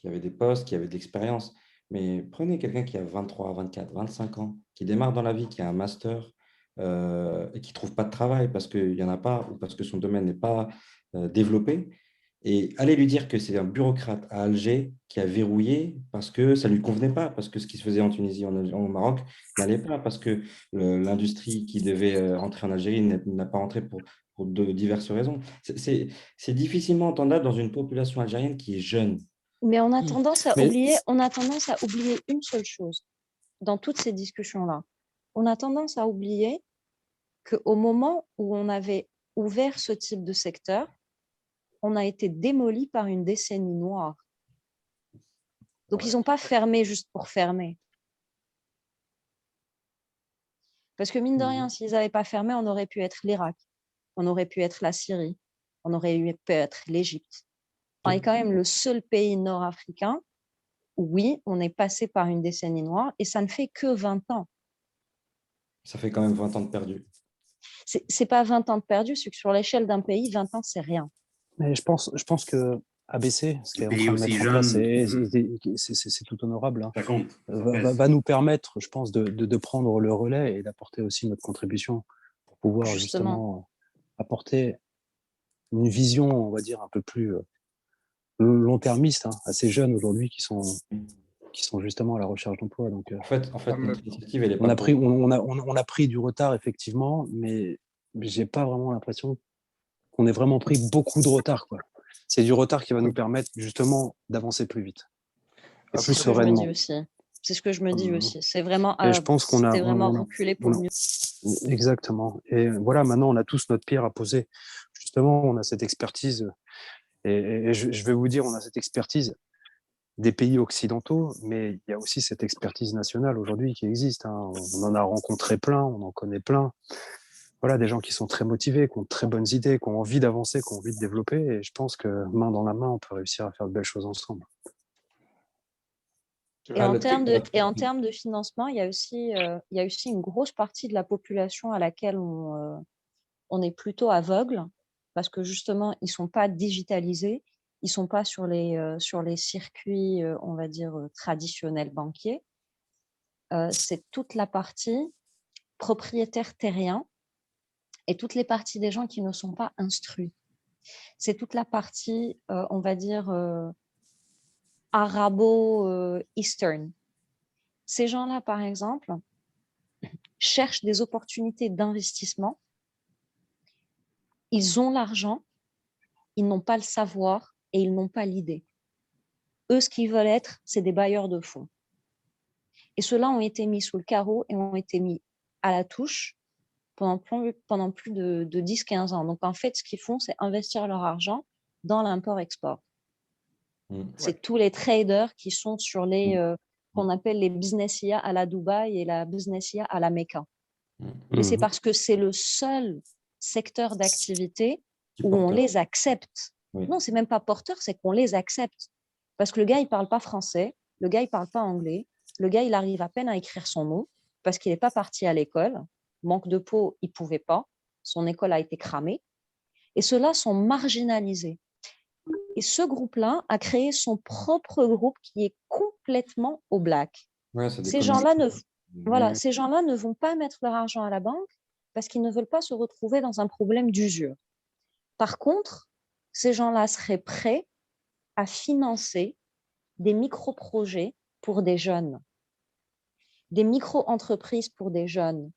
avaient des postes, qui avaient de l'expérience. Mais prenez quelqu'un qui a 23, 24, 25 ans, qui démarre dans la vie, qui a un master et qui ne trouve pas de travail parce qu'il n'y en a pas ou parce que son domaine n'est pas développé. Et allez lui dire que c'est un bureaucrate à Alger qui a verrouillé parce que ça ne lui convenait pas, parce que ce qui se faisait en Tunisie, au Maroc, n'allait pas, parce que l'industrie qui devait entrer en Algérie n'a pas entré pour de diverses raisons. C'est difficilement entendable dans une population algérienne qui est jeune. Mais on a tendance à oublier une seule chose dans toutes ces discussions-là. On a tendance à oublier qu'au moment où on avait ouvert ce type de secteur, on a été démoli par une décennie noire. Donc, ils n'ont pas fermé juste pour fermer. Parce que mine de rien, s'ils n'avaient pas fermé, on aurait pu être l'Irak, on aurait pu être la Syrie, on aurait pu être l'Égypte. On est quand même le seul pays nord-africain où, oui, on est passé par une décennie noire et ça ne fait que 20 ans. Ça fait quand même 20 ans de perdu. Ce n'est pas 20 ans de perdu, c'est que sur l'échelle d'un pays, 20 ans, c'est rien. Mais je pense que ABC, ce qui est en train de mettre en place, c'est tout honorable, hein, va nous permettre, je pense, de prendre le relais et d'apporter aussi notre contribution pour pouvoir justement apporter une vision, on va dire, un peu plus long-termiste, hein, à ces jeunes aujourd'hui qui sont justement à la recherche d'emploi. Donc, en fait, notre initiative, elle est on a pris du retard, effectivement, mais j'ai pas vraiment l'impression qu'on ait vraiment pris beaucoup de retard, quoi. C'est du retard qui va nous permettre justement d'avancer plus vite, et plus sereinement. C'est ce que je me dis aussi. C'est vraiment, je pense qu'on a vraiment reculé pour le mieux. Exactement. Et voilà, maintenant, on a tous notre pierre à poser. Justement, on a cette expertise, et je vais vous dire, on a cette expertise des pays occidentaux, mais il y a aussi cette expertise nationale aujourd'hui qui existe, hein. On en a rencontré plein, on en connaît plein. Voilà, des gens qui sont très motivés, qui ont de très bonnes idées, qui ont envie d'avancer, qui ont envie de développer. Et je pense que main dans la main, on peut réussir à faire de belles choses ensemble. Et en termes de financement, il y a aussi une grosse partie de la population à laquelle on est plutôt aveugle parce que justement, ils ne sont pas digitalisés, ils ne sont pas sur les circuits, on va dire, traditionnels banquiers. C'est toute la partie propriétaire terrien et toutes les parties des gens qui ne sont pas instruits. C'est toute la partie, on va dire, arabo-eastern. Ces gens-là, par exemple, cherchent des opportunités d'investissement. Ils ont l'argent, ils n'ont pas le savoir et ils n'ont pas l'idée. Eux, ce qu'ils veulent être, c'est des bailleurs de fonds. Et ceux-là ont été mis sous le carreau et ont été mis à la touche pendant plus de 10-15 ans. Donc, en fait, ce qu'ils font, c'est investir leur argent dans l'import-export. C'est tous les traders qui sont sur les qu'on appelle les business IA à la Dubaï et la business IA à la Mecca. Mais c'est parce que c'est le seul secteur d'activité où on les accepte. Non, c'est même pas porteur, c'est qu'on les accepte. Parce que le gars, il parle pas français, le gars, il parle pas anglais, le gars, il arrive à peine à écrire son nom parce qu'il n'est pas parti à l'école. Manque de peau, il pouvait pas. Son école a été cramée. Et ceux-là sont marginalisés. Et ce groupe-là a créé son propre groupe qui est complètement au black. Ouais, ces gens-là ne... Voilà, ces gens-là ne vont pas mettre leur argent à la banque parce qu'ils ne veulent pas se retrouver dans un problème d'usure. Par contre, ces gens-là seraient prêts à financer des micro-projets pour des jeunes, des micro-entreprises pour des jeunes,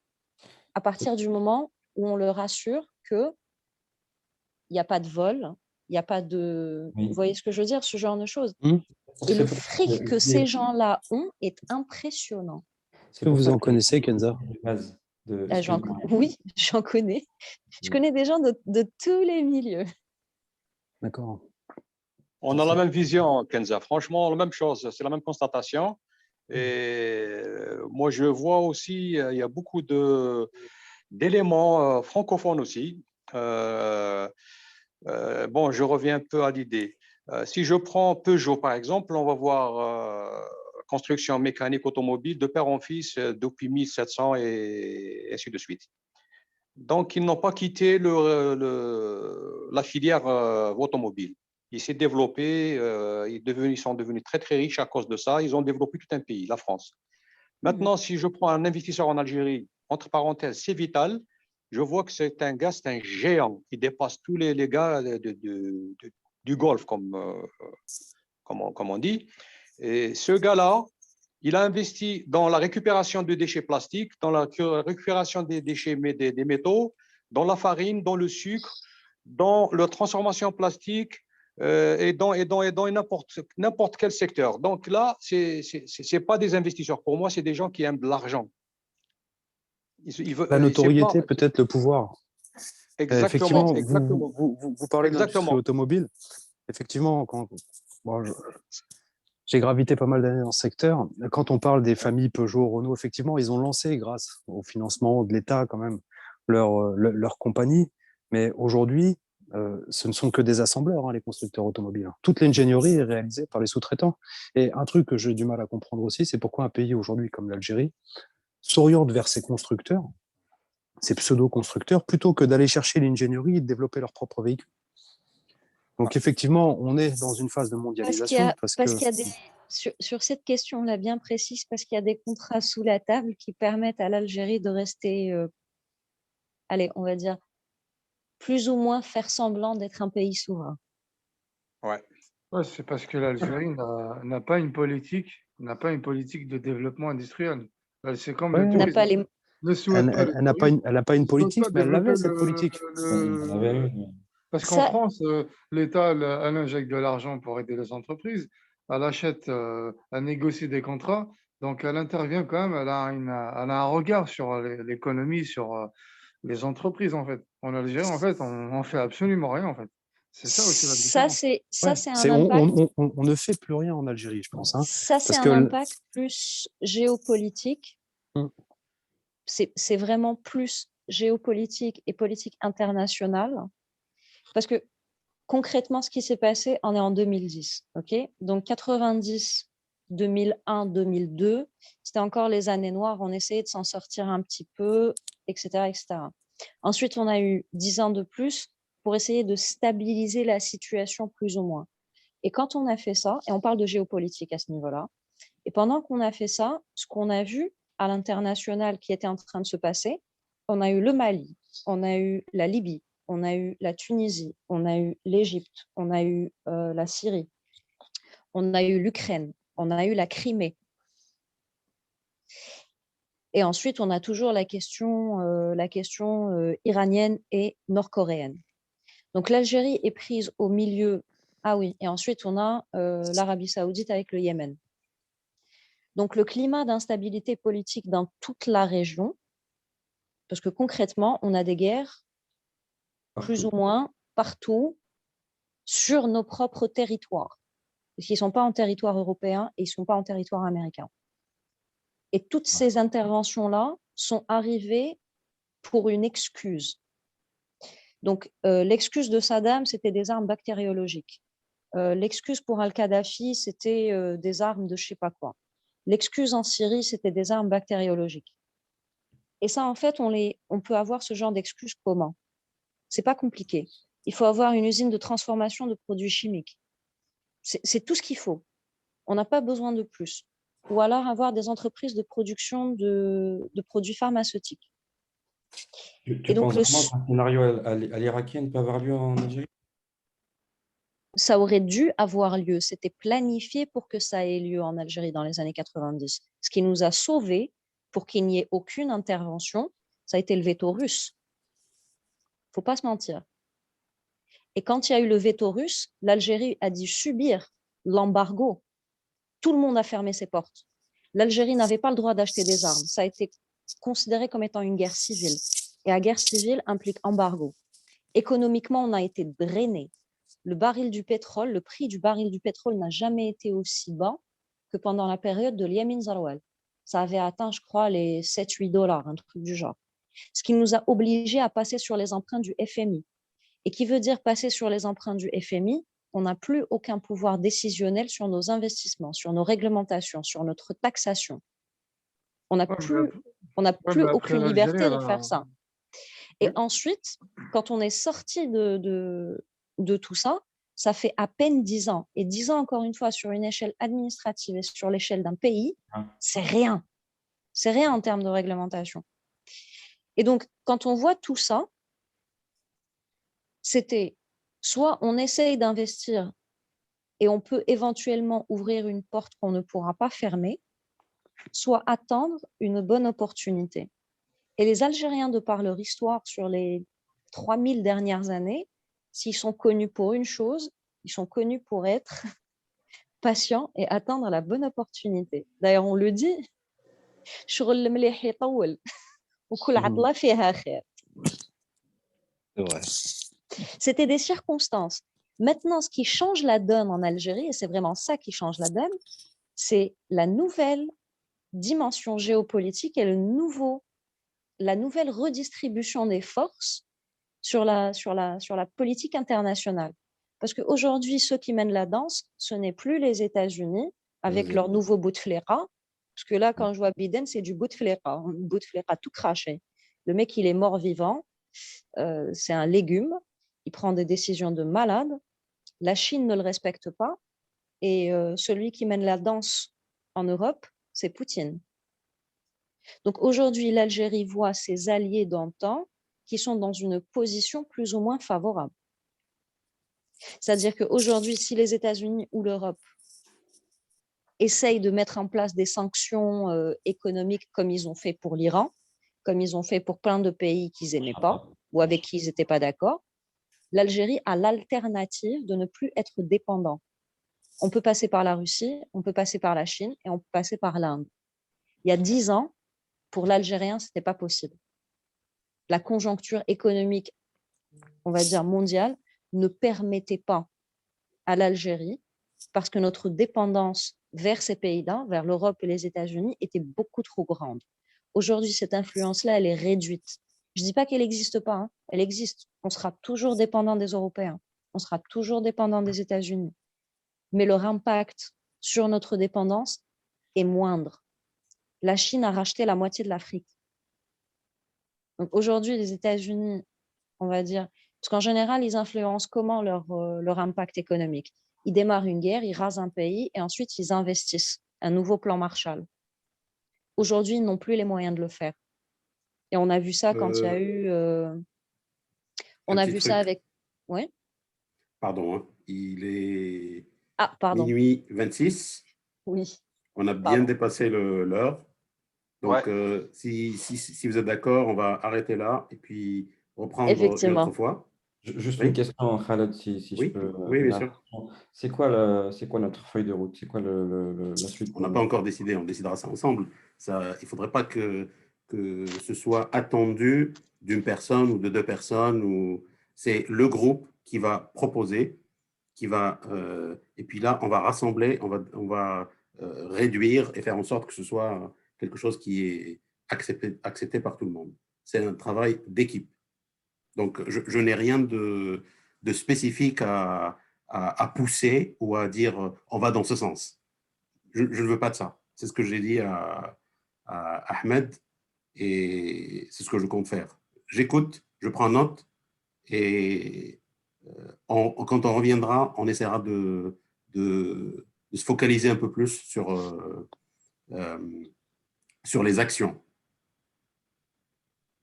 à partir du moment où on leur assure qu'il n'y a pas de vol, il n'y a pas de... Oui. Vous voyez ce que je veux dire, ce genre de choses. Mmh. Et le fric que ces gens-là ont est impressionnant. Est-ce que vous en connaissez, Kenza? Oui, j'en connais. Je connais des gens de tous les milieux. D'accord. On a la même vision, Kenza. Franchement, la même chose, c'est la même constatation. Et moi, je vois aussi, il y a beaucoup d'éléments francophones aussi. Bon, je reviens un peu à l'idée. Si je prends Peugeot, par exemple, on va voir construction mécanique automobile de père en fils depuis 1700 et ainsi de suite. Donc, ils n'ont pas quitté la filière automobile. Il s'est développé, ils sont devenus très, très riches à cause de ça. Ils ont développé tout un pays, la France. Maintenant, si je prends un investisseur en Algérie, entre parenthèses, c'est Vital, je vois que c'est un gars, c'est un géant. Il dépasse tous les gars du Golfe, comme on dit. Et ce gars-là, il a investi dans la récupération de déchets plastiques, dans la récupération des déchets des métaux, dans la farine, dans le sucre, dans la transformation plastique et dans n'importe quel secteur. Donc là, ce n'est pas des investisseurs. Pour moi, c'est des gens qui aiment de l'argent. La notoriété, peut-être le pouvoir. Exactement. Effectivement, exactement. Vous parlez de l'industrie automobile. Effectivement, j'ai gravité pas mal d'années dans ce secteur. Quand on parle des familles Peugeot, Renault, effectivement, ils ont lancé, grâce au financement de l'État, quand même, leur compagnie. Mais aujourd'hui, ce ne sont que des assembleurs, hein, les constructeurs automobiles. Toute l'ingénierie est réalisée par les sous-traitants. Et un truc que j'ai du mal à comprendre aussi, c'est pourquoi un pays aujourd'hui comme l'Algérie s'oriente vers ces constructeurs, ces pseudo-constructeurs, plutôt que d'aller chercher l'ingénierie et de développer leurs propres véhicules. Donc effectivement, on est dans une phase de mondialisation. Sur cette question-là bien précise, parce qu'il y a des contrats sous la table qui permettent à l'Algérie de rester, allez, on va dire, plus ou moins faire semblant d'être un pays souverain. Ouais, c'est parce que l'Algérie n'a pas une politique de développement industriel. C'est comme le tourisme. Elle n'a pas une politique, mais elle avait cette politique. Parce qu'en France, l'État, elle injecte de l'argent pour aider les entreprises. Elle achète, elle négocie des contrats. Donc, elle intervient quand même. Elle a un regard sur l'économie, sur les entreprises, en fait. En Algérie, en fait, on fait absolument rien, en fait. C'est ça aussi la différence. Ça, c'est un impact. On ne fait plus rien en Algérie, je pense. Hein, ça, c'est un impact plus géopolitique. C'est vraiment plus géopolitique et politique internationale. Parce que concrètement, ce qui s'est passé, on est en 2010. Okay, donc 90, 2001, 2002, c'était encore les années noires. On essayait de s'en sortir un petit peu, etc., etc. Ensuite, on a eu 10 ans de plus pour essayer de stabiliser la situation plus ou moins. Et quand on a fait ça, et on parle de géopolitique à ce niveau-là, et pendant qu'on a fait ça, ce qu'on a vu à l'international qui était en train de se passer, on a eu le Mali, on a eu la Libye, on a eu la Tunisie, on a eu l'Égypte, on a eu la Syrie, on a eu l'Ukraine, on a eu la Crimée. Et ensuite, on a toujours la question iranienne et nord-coréenne. Donc, l'Algérie est prise au milieu. Ah oui, et ensuite, on a l'Arabie saoudite avec le Yémen. Donc, le climat d'instabilité politique dans toute la région, parce que concrètement, on a des guerres plus ou moins partout sur nos propres territoires. Parce qu'ils ne sont pas en territoire européen et ils ne sont pas en territoire américain. Et toutes ces interventions-là sont arrivées pour une excuse. Donc, l'excuse de Saddam, c'était des armes bactériologiques. L'excuse pour Al-Kadhafi, c'était des armes de je ne sais pas quoi. L'excuse en Syrie, c'était des armes bactériologiques. Et ça, en fait, on peut avoir ce genre d'excuse comment? Ce n'est pas compliqué. Il faut avoir une usine de transformation de produits chimiques. C'est tout ce qu'il faut. On n'a pas besoin de plus. ou alors avoir des entreprises de production de produits pharmaceutiques. Tu Et donc, penses vraiment qu'un scénario à l'irakienne peut avoir lieu en Algérie? ça aurait dû avoir lieu. C'était planifié pour que ça ait lieu en Algérie dans les années 90. Ce qui nous a sauvés pour qu'il n'y ait aucune intervention, ça a été le veto russe. Il ne faut pas se mentir. Et quand il y a eu le veto russe, l'Algérie a dû subir l'embargo. Tout le monde a fermé ses portes. L'Algérie n'avait pas le droit d'acheter des armes. Ça a été considéré comme étant une guerre civile. Et la guerre civile implique embargo. Économiquement, on a été drainé. Le prix du baril du pétrole n'a jamais été aussi bas que pendant la période de Yamin Zaroual. Ça avait atteint, je crois, les 7-8 dollars, un truc du genre. Ce qui nous a obligés à passer sur les emprunts du FMI. Et qui veut dire passer sur les emprunts du FMI, on n'a plus aucun pouvoir décisionnel sur nos investissements, sur nos réglementations, sur notre taxation. On n'a plus aucune liberté de faire ça. Et ensuite, quand on est sorti de tout ça, ça fait à peine 10 ans. Et 10 ans, encore une fois, sur une échelle administrative et sur l'échelle d'un pays, c'est rien. C'est rien en termes de réglementation. Et donc, quand on voit tout ça, c'était soit on essaye d'investir et on peut éventuellement ouvrir une porte qu'on ne pourra pas fermer, soit attendre une bonne opportunité. Et les Algériens, de par leur histoire sur les 3000 dernières années, s'ils sont connus pour une chose, ils sont connus pour être patients et attendre la bonne opportunité. D'ailleurs, on le dit, c'était des circonstances. Maintenant, ce qui change la donne en Algérie, et c'est vraiment ça qui change la donne, c'est la nouvelle dimension géopolitique et la nouvelle redistribution des forces sur la politique internationale. Parce qu'aujourd'hui, ceux qui mènent la danse, ce n'est plus les États-Unis avec leur nouveau Bouteflika. Parce que là, quand je vois Biden, c'est du Bouteflika tout craché. Le mec, il est mort-vivant. C'est un légume. Il prend des décisions de malade. La Chine ne le respecte pas. Et celui qui mène la danse en Europe, c'est Poutine. Donc aujourd'hui, l'Algérie voit ses alliés d'antan qui sont dans une position plus ou moins favorable. C'est-à-dire qu'aujourd'hui, si les États-Unis ou l'Europe essayent de mettre en place des sanctions économiques comme ils ont fait pour l'Iran, comme ils ont fait pour plein de pays qu'ils n'aimaient pas ou avec qui ils n'étaient pas d'accord, l'Algérie a l'alternative de ne plus être dépendant. On peut passer par la Russie, on peut passer par la Chine et on peut passer par l'Inde. Il y a 10 ans, pour l'Algérien, ce n'était pas possible. La conjoncture économique, on va dire mondiale, ne permettait pas à l'Algérie, parce que notre dépendance vers ces pays-là, vers l'Europe et les États-Unis, était beaucoup trop grande. Aujourd'hui, cette influence-là, elle est réduite. Je ne dis pas qu'elle n'existe pas, hein. Elle existe. On sera toujours dépendant des Européens, on sera toujours dépendant des États-Unis. Mais leur impact sur notre dépendance est moindre. La Chine a racheté la moitié de l'Afrique. Donc aujourd'hui, les États-Unis, on va dire, parce qu'en général, ils influencent comment leur impact économique. Ils démarrent une guerre, ils rasent un pays et ensuite ils investissent un nouveau plan Marshall. Aujourd'hui, ils n'ont plus les moyens de le faire. Et on a vu ça quand il y a eu... on a vu ça avec... Oui. Pardon, hein. Il est minuit 26. Oui. On a bien dépassé l'heure. Donc, si vous êtes d'accord, on va arrêter là et puis reprendre une autre fois. Juste une question, Khaled, si je peux. Oui, bien sûr. C'est quoi notre feuille de route? C'est quoi la suite? On n'a pas encore décidé, on décidera ça ensemble. Il ne faudrait pas que ce soit attendu d'une personne ou de deux personnes. C'est le groupe qui va proposer, et puis là, on va rassembler, on va réduire et faire en sorte que ce soit quelque chose qui est accepté par tout le monde. C'est un travail d'équipe. Donc, je n'ai rien de spécifique à pousser ou à dire on va dans ce sens. Je ne veux pas de ça. C'est ce que j'ai dit à Ahmed et c'est ce que je compte faire. J'écoute, je prends note et quand on reviendra, on essaiera de se focaliser un peu plus sur les actions.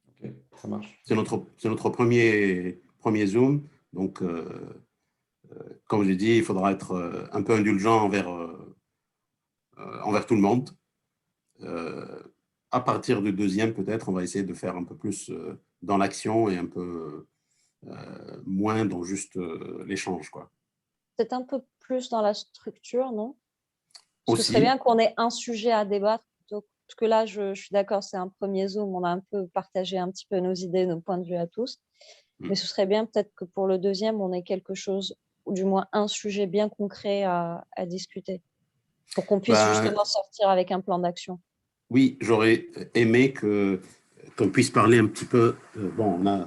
Ok, ça marche. C'est notre premier Zoom. Donc, comme je l'ai dit, il faudra être un peu indulgent envers tout le monde. À partir du deuxième, peut-être, on va essayer de faire un peu plus dans l'action et un peu moins dans juste l'échange, quoi. Peut-être un peu plus dans la structure, non? Parce que ce Aussi. serait bien qu'on ait un sujet à débattre. Parce que là, je suis d'accord, c'est un premier Zoom, on a un peu partagé un petit peu nos idées, nos points de vue à tous. Mais ce serait bien peut-être que pour le deuxième, on ait quelque chose, ou du moins un sujet bien concret à discuter, pour qu'on puisse justement sortir avec un plan d'action. Oui, j'aurais aimé qu'on puisse parler un petit peu.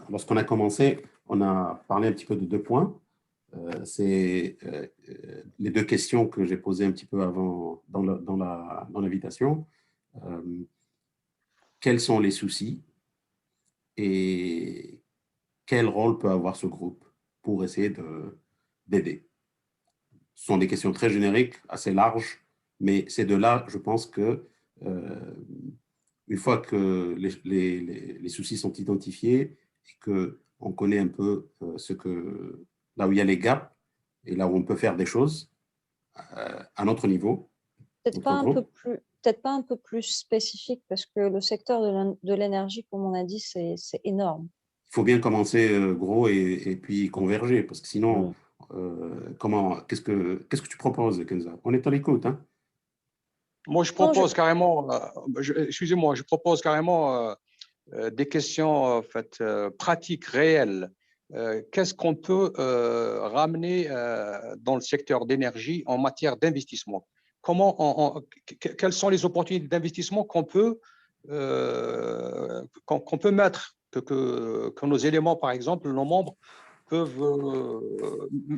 Lorsqu'on a commencé, on a parlé un petit peu de 2 points. C'est les 2 questions que j'ai posées un petit peu avant dans l'invitation. Quels sont les soucis et quel rôle peut avoir ce groupe pour essayer d'aider? Ce sont des questions très génériques, assez larges, mais c'est de là, je pense que une fois que les soucis sont identifiés et qu'on connaît un peu là où il y a les gaps et là où on peut faire des choses à notre niveau. Peut-être pas un peu plus spécifique, parce que le secteur de l'énergie, comme on a dit, c'est énorme. Il faut bien commencer gros et puis converger, parce que sinon, qu'est-ce que tu proposes, Kenza? On est à l'écoute, hein? Moi, je propose carrément, excusez-moi, je propose carrément des questions en fait, pratiques, réelles. Qu'est-ce qu'on peut ramener dans le secteur d'énergie en matière d'investissement? Quelles sont les opportunités d'investissement qu'on peut mettre, que nos éléments, par exemple, nos membres peuvent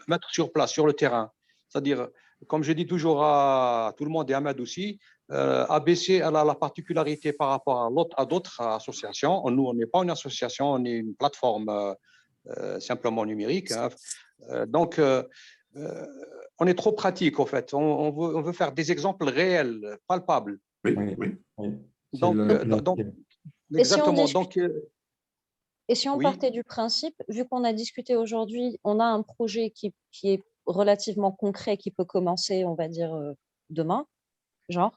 mettre sur place, sur le terrain? C'est-à-dire, comme je dis toujours à tout le monde et à Ahmed aussi, ABC a la particularité par rapport à d'autres associations. Nous, on n'est pas une association, on est une plateforme simplement numérique. Hein. Donc, on est trop pratique, en fait. On veut faire des exemples réels, palpables. Oui. Donc, exactement. Et si on partait du principe, vu qu'on a discuté aujourd'hui, on a un projet qui est relativement concret, qui peut commencer, on va dire, demain, genre,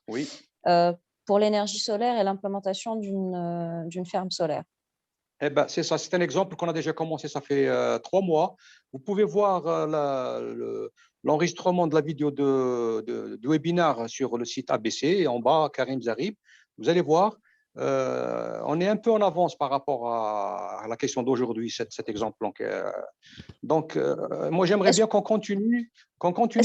pour l'énergie solaire et l'implémentation d'une ferme solaire. Eh ben, c'est ça, c'est un exemple qu'on a déjà commencé, ça fait 3 mois. Vous pouvez voir l'enregistrement de la vidéo du webinaire sur le site ABC, en bas, Karim Zarib. Vous allez voir, on est un peu en avance par rapport à la question d'aujourd'hui, cet exemple. Donc, moi, j'aimerais bien qu'on continue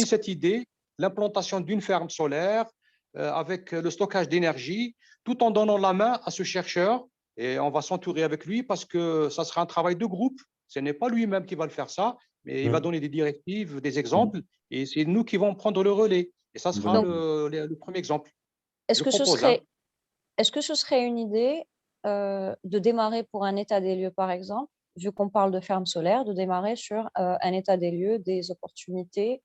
cette idée, l'implantation d'une ferme solaire avec le stockage d'énergie, tout en donnant la main à ce chercheur. Et on va s'entourer avec lui parce que ça sera un travail de groupe. Ce n'est pas lui-même qui va le faire ça, mais il va donner des directives, des exemples, et c'est nous qui vont prendre le relais. Et ça sera le premier exemple. Est-ce que ce serait une idée de démarrer pour un état des lieux, par exemple, vu qu'on parle de ferme solaire, de démarrer sur un état des lieux, des opportunités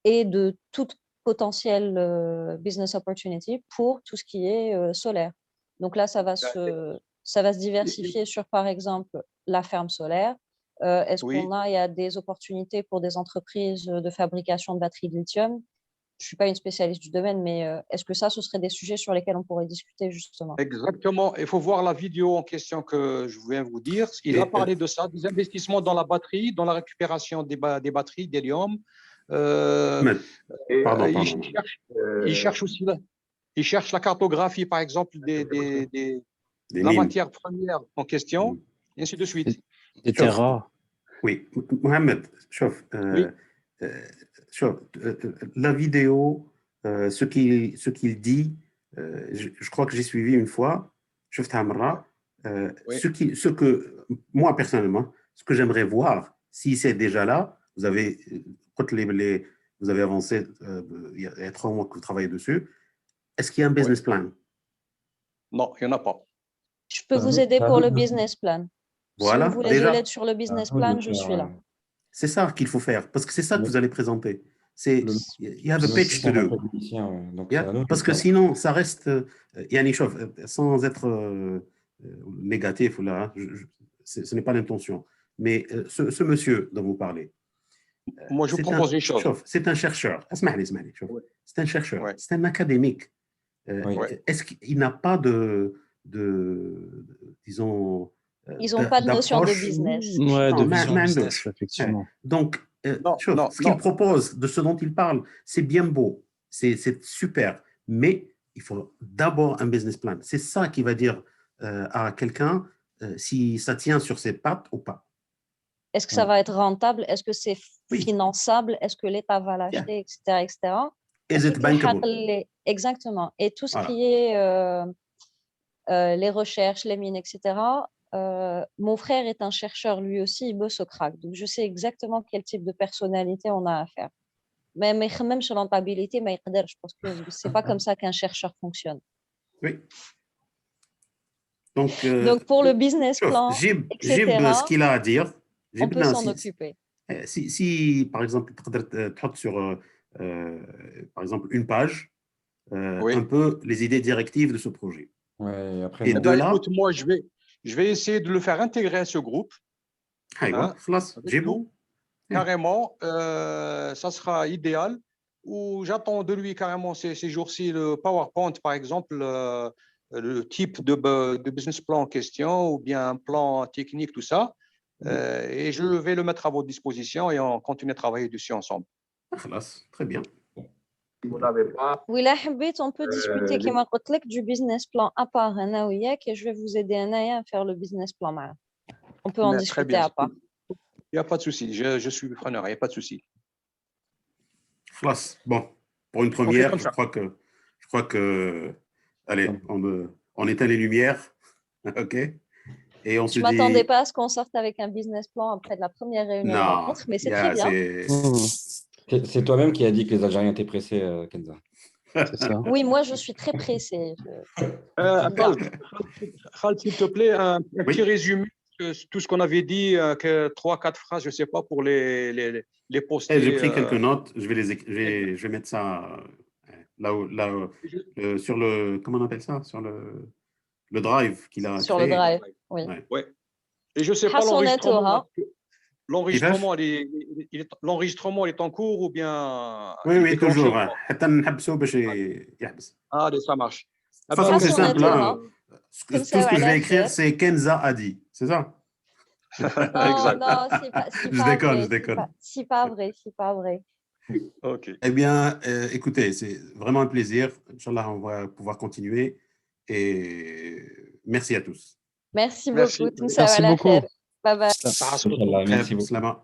et de toute potentielle business opportunity pour tout ce qui est solaire. Donc là, ça va se diversifier sur, par exemple, la ferme solaire. Est-ce qu'il y a des opportunités pour des entreprises de fabrication de batteries de lithium? Je ne suis pas une spécialiste du domaine, mais est-ce que ce serait des sujets sur lesquels on pourrait discuter, justement? Exactement. Il faut voir la vidéo en question que je viens de vous dire. Il a parlé de ça, des investissements dans la batterie, dans la récupération des batteries d'hélium. Il cherche aussi la cartographie, par exemple, de la matière première en question, et ainsi de suite. Des terres rares. Oui, Mohamed, la vidéo, ce qu'il dit, je crois que j'ai suivi une fois, ce que moi personnellement, ce que j'aimerais voir, si c'est déjà là, vous avez avancé, il y a 3 mois que vous travaillez dessus, est-ce qu'il y a un business plan? Non, il n'y en a pas. Je peux vous aider pour le business plan. Voilà, si vous voulez de l'aide sur le business plan, je suis là. C'est ça qu'il faut faire, parce que c'est ça que vous allez présenter. il y a the pitch to do. Parce que sinon, ça reste, sans être négatif, là, ce n'est pas l'intention. Mais ce monsieur dont vous parlez, moi, je vous propose une chose. C'est un chercheur. C'est un chercheur. C'est un académique. Est-ce qu'il n'a pas disons, ils n'ont pas de notion de business. Ouais, de vision business, effectivement. Donc, ce qu'il propose, de ce dont il parle, c'est bien beau, c'est super, mais il faut d'abord un business plan. C'est ça qui va dire à quelqu'un si ça tient sur ses pattes ou pas. Est-ce que ça va être rentable? Est-ce que c'est finançable? Est-ce que l'État va l'acheter, etc., etc. Is it bankable? Exactement. Et tout ce qui est les recherches, les mines, etc. Mon frère est un chercheur, lui aussi, il bosse au crack. Donc, je sais exactement quel type de personnalité on a à faire. Mais même sur rentabilité, je pense que ce n'est pas comme ça qu'un chercheur fonctionne. Oui. Donc pour le business plan, Jib, ce qu'il a à dire, on peut s'en occuper. Si, par exemple, tu as sur, par exemple, une page, un peu les idées directives de ce projet. Ouais, après, et de là, écoute, moi, je vais essayer de le faire intégrer à ce groupe. Carrément, ça sera idéal. Ou j'attends de lui carrément ces jours-ci le PowerPoint, par exemple, le type de business plan en question, ou bien un plan technique, tout ça. Et je vais le mettre à votre disposition et on continue à travailler dessus ensemble. Très bien. Si vous n'avez pas. Oui, là, on peut discuter du business plan à part et je vais vous aider à faire le business plan. On peut en discuter à part. Il n'y a pas de souci, je suis preneur, il n'y a pas de souci. Bon, pour une première, je crois que allez, on éteint les lumières, ok? Et on se dit... Je ne m'attendais pas à ce qu'on sorte avec un business plan après la première réunion de rencontre, mais c'est très bien. C'est toi-même qui as dit que les Algériens étaient pressés, Kenza. C'est ça. Oui, moi, je suis très pressée. Khaled, s'il te plaît, un petit résumé de tout ce qu'on avait dit, que 3-4 phrases, je ne sais pas, pour les poster. J'ai pris quelques notes, je vais mettre ça là sur le, comment on appelle ça, sur le drive qu'il a sur créé. Le drive, oui. Ouais. Et je ne sais pas l'enregistrement, l'enregistrement est en cours ou bien... Oui, toujours. Ah, ça marche. De toute façon, c'est simple. Tout ce que je vais écrire, c'est Kenza a dit. C'est ça? Non, je déconne. C'est pas vrai. Ok. Eh bien, écoutez, c'est vraiment un plaisir. Inch'Allah, on va pouvoir continuer. Et merci à tous. Merci beaucoup. Merci beaucoup. Bye bye. Merci beaucoup. Slama.